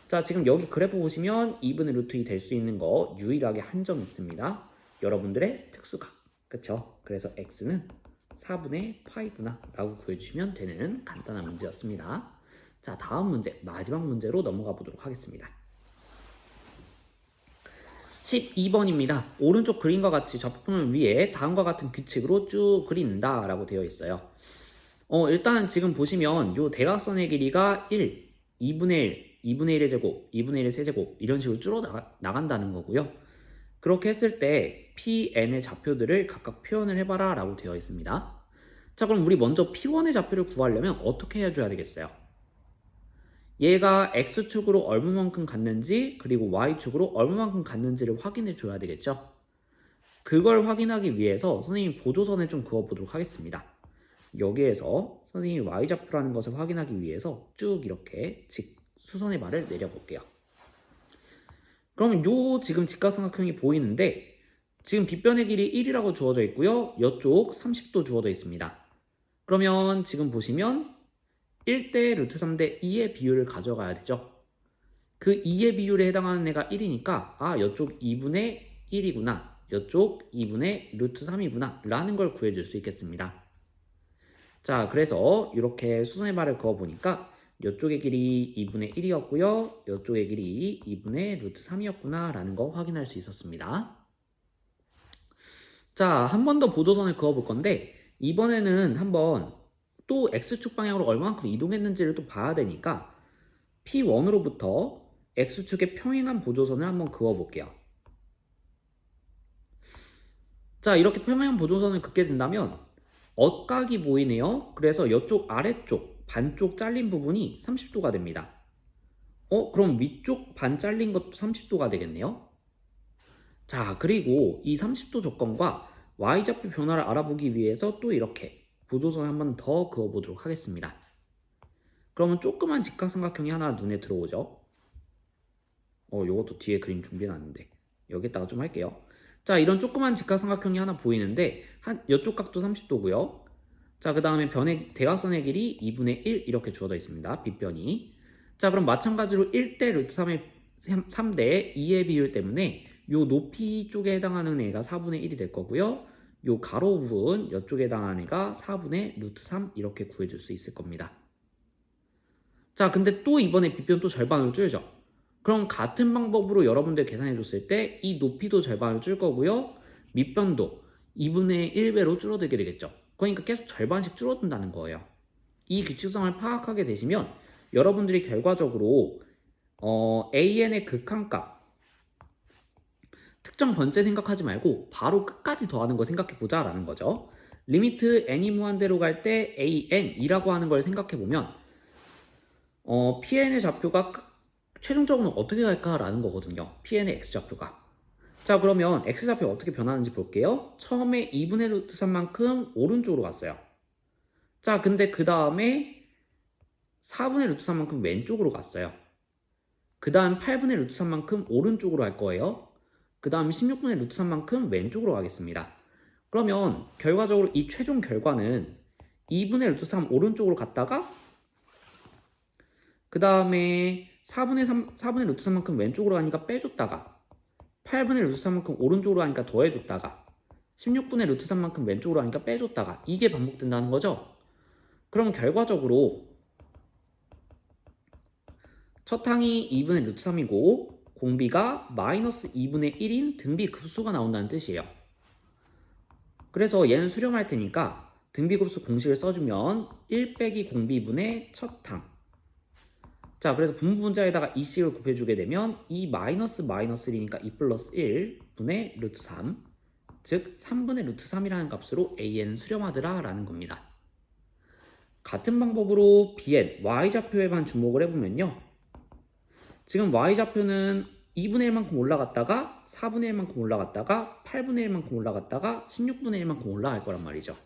자, 지금 여기 그래프 보시면 2분의 루트 2 될 수 있는 거 유일하게 한 점 있습니다. 여러분들의 특수각. 그쵸? 그래서 x는 4분의 파이구나 라고 구해주시면 되는 간단한 문제였습니다. 자, 다음 문제, 마지막 문제로 넘어가 보도록 하겠습니다. 12번입니다. 오른쪽 그림과 같이 접근을 위해 다음과 같은 규칙으로 쭉 그린다 라고 되어 있어요. 일단 지금 보시면 요 대각선의 길이가 1, 2분의 1, 2분의 1의 제곱, 2분의 1의 세제곱 이런 식으로 줄어 나간다는 거고요. 그렇게 했을 때 Pn의 좌표들을 각각 표현을 해봐라 라고 되어 있습니다. 자, 그럼 우리 먼저 P1의 좌표를 구하려면 어떻게 해줘야 되겠어요? 얘가 X축으로 얼마만큼 갔는지 그리고 Y축으로 얼마만큼 갔는지를 확인해 줘야 되겠죠. 그걸 확인하기 위해서 선생님이 보조선을 좀 그어보도록 하겠습니다. 여기에서 선생님이 Y좌표라는 것을 확인하기 위해서 쭉 이렇게 수선의 발을 내려볼게요. 그러면 요 지금 직각삼각형이 보이는데 지금 빗변의 길이 1이라고 주어져 있고요. 이쪽 30도 주어져 있습니다. 그러면 지금 보시면 1대 루트 3대 2의 비율을 가져가야 되죠. 그 2의 비율에 해당하는 애가 1이니까 아 이쪽 2분의 1이구나, 이쪽 2분의 루트 3이구나 라는 걸 구해줄 수 있겠습니다. 자, 그래서 이렇게 수선의 발을 그어보니까 이쪽의 길이 2분의 1이었고요, 이쪽의 길이 2분의 루트 3이었구나 라는 거 확인할 수 있었습니다. 자, 한 번 더 보조선을 그어볼 건데 이번에는 한번 또 X축 방향으로 얼마만큼 이동했는지를 또 봐야 되니까 P1으로부터 X축의 평행한 보조선을 한번 그어볼게요. 자, 이렇게 평행한 보조선을 긋게 된다면 엇각이 보이네요. 그래서 이쪽 아래쪽 반쪽 잘린 부분이 30도가 됩니다. 그럼 위쪽 반 잘린 것도 30도가 되겠네요. 자, 그리고 이 30도 조건과 Y좌표 변화를 알아보기 위해서 또 이렇게 보조선 한 번 더 그어보도록 하겠습니다. 그러면 조그만 직각삼각형이 하나 눈에 들어오죠. 요것도 뒤에 그림 준비해놨는데 여기다가 좀 할게요. 자, 이런 조그만 직각삼각형이 하나 보이는데 이쪽 각도 30도고요. 자, 그 다음에 변의 대각선의 길이 2분의 1 이렇게 주어져 있습니다. 빗변이. 자, 그럼 마찬가지로 1대 루트 3대 2의 비율 때문에 요 높이 쪽에 해당하는 애가 4분의 1이 될 거고요. 요 가로 부분 이쪽에 해당하는 애가 4분의 루트 3 이렇게 구해줄 수 있을 겁니다. 자, 근데 또 이번에 빗변 또 절반으로 줄죠. 그럼 같은 방법으로 여러분들 계산해 줬을 때 이 높이도 절반으로 줄 거고요. 밑변도 2분의 1배로 줄어들게 되겠죠. 그러니까 계속 절반씩 줄어든다는 거예요. 이 규칙성을 파악하게 되시면 여러분들이 결과적으로 AN의 극한값 특정 번째 생각하지 말고 바로 끝까지 더하는 거 생각해 보자 라는 거죠. 리미트 n이 무한대로 갈 때 AN이라고 하는 걸 생각해 보면 PN의 좌표가 최종적으로 어떻게 갈까라는 거거든요. PN의 X좌표가. 자, 그러면 X좌표 어떻게 변하는지 볼게요. 처음에 2분의 루트 3만큼 오른쪽으로 갔어요. 자, 근데 그 다음에 4분의 루트 3만큼 왼쪽으로 갔어요. 그 다음 8분의 루트 3만큼 오른쪽으로 갈 거예요. 그 다음 16분의 루트 3만큼 왼쪽으로 가겠습니다. 그러면 결과적으로 이 최종 결과는 2분의 루트 3 오른쪽으로 갔다가 그 다음에 4분의 루트 3만큼 왼쪽으로 가니까 빼줬다가 8분의 루트 3만큼 오른쪽으로 가니까 더해줬다가 16분의 루트 3만큼 왼쪽으로 가니까 빼줬다가 이게 반복된다는 거죠. 그럼 결과적으로 첫 항이 2분의 루트 3이고 공비가 마이너스 2분의 1인 등비 급수가 나온다는 뜻이에요. 그래서 얘는 수렴할 테니까 등비 급수 공식을 써주면 1 빼기 공비분의 첫 항. 자, 그래서 분모분자에다가 이식을 곱해주게 되면 2 마이너스 1이니까 2 플러스 1 분의 루트 3, 즉 3분의 루트 3이라는 값으로 AN은 수렴하더라 라는 겁니다. 같은 방법으로 BN, Y좌표에만 주목을 해보면요. 지금 Y좌표는 2분의 1만큼 올라갔다가 4분의 1만큼 올라갔다가 8분의 1만큼 올라갔다가 16분의 1만큼 올라갈 거란 말이죠.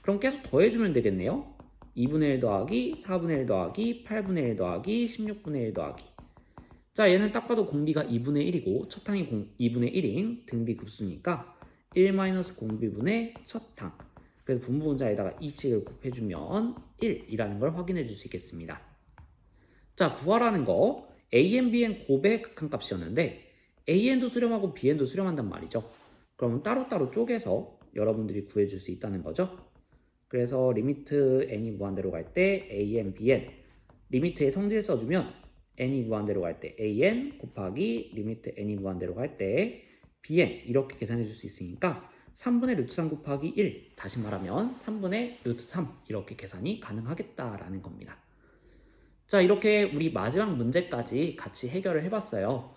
그럼 계속 더해주면 되겠네요. 2분의 1 더하기 4분의 1 더하기 8분의 1 더하기 16분의 1 더하기. 자, 얘는 딱 봐도 공비가 2분의 1이고 첫 항이 2분의 1인 등비 급수니까 1 마이너스 공비분의 첫 항. 그래서 분모분자에다가 이식을 곱해주면 1이라는 걸 확인해 줄 수 있겠습니다. 자, 구하라는 거 AN, BN 곱의 극한값이었는데 AN도 수렴하고 BN도 수렴한단 말이죠. 그러면 따로따로 쪼개서 여러분들이 구해줄 수 있다는 거죠. 그래서 리미트 n이 무한대로 갈 때 an, bn 리미트의 성질 써주면 n이 무한대로 갈 때 an 곱하기 리미트 n이 무한대로 갈 때 bn 이렇게 계산해 줄 수 있으니까 3분의 루트 3 곱하기 1 다시 말하면 3분의 루트 3 이렇게 계산이 가능하겠다라는 겁니다. 자, 이렇게 우리 마지막 문제까지 같이 해결을 해봤어요.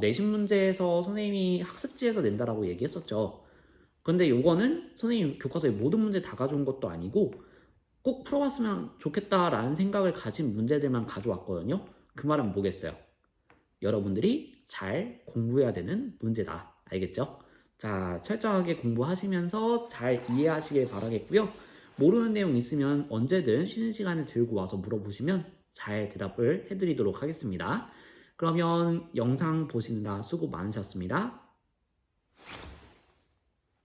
내신 문제에서 선생님이 학습지에서 낸다라고 얘기했었죠. 근데 요거는 선생님 교과서에 모든 문제 다 가져온 것도 아니고 꼭 풀어봤으면 좋겠다라는 생각을 가진 문제들만 가져왔거든요. 그 말은 뭐겠어요? 여러분들이 잘 공부해야 되는 문제다. 알겠죠? 자, 철저하게 공부하시면서 잘 이해하시길 바라겠고요. 모르는 내용 있으면 언제든 쉬는 시간에 들고 와서 물어보시면 잘 대답을 해드리도록 하겠습니다. 그러면 영상 보시느라 수고 많으셨습니다.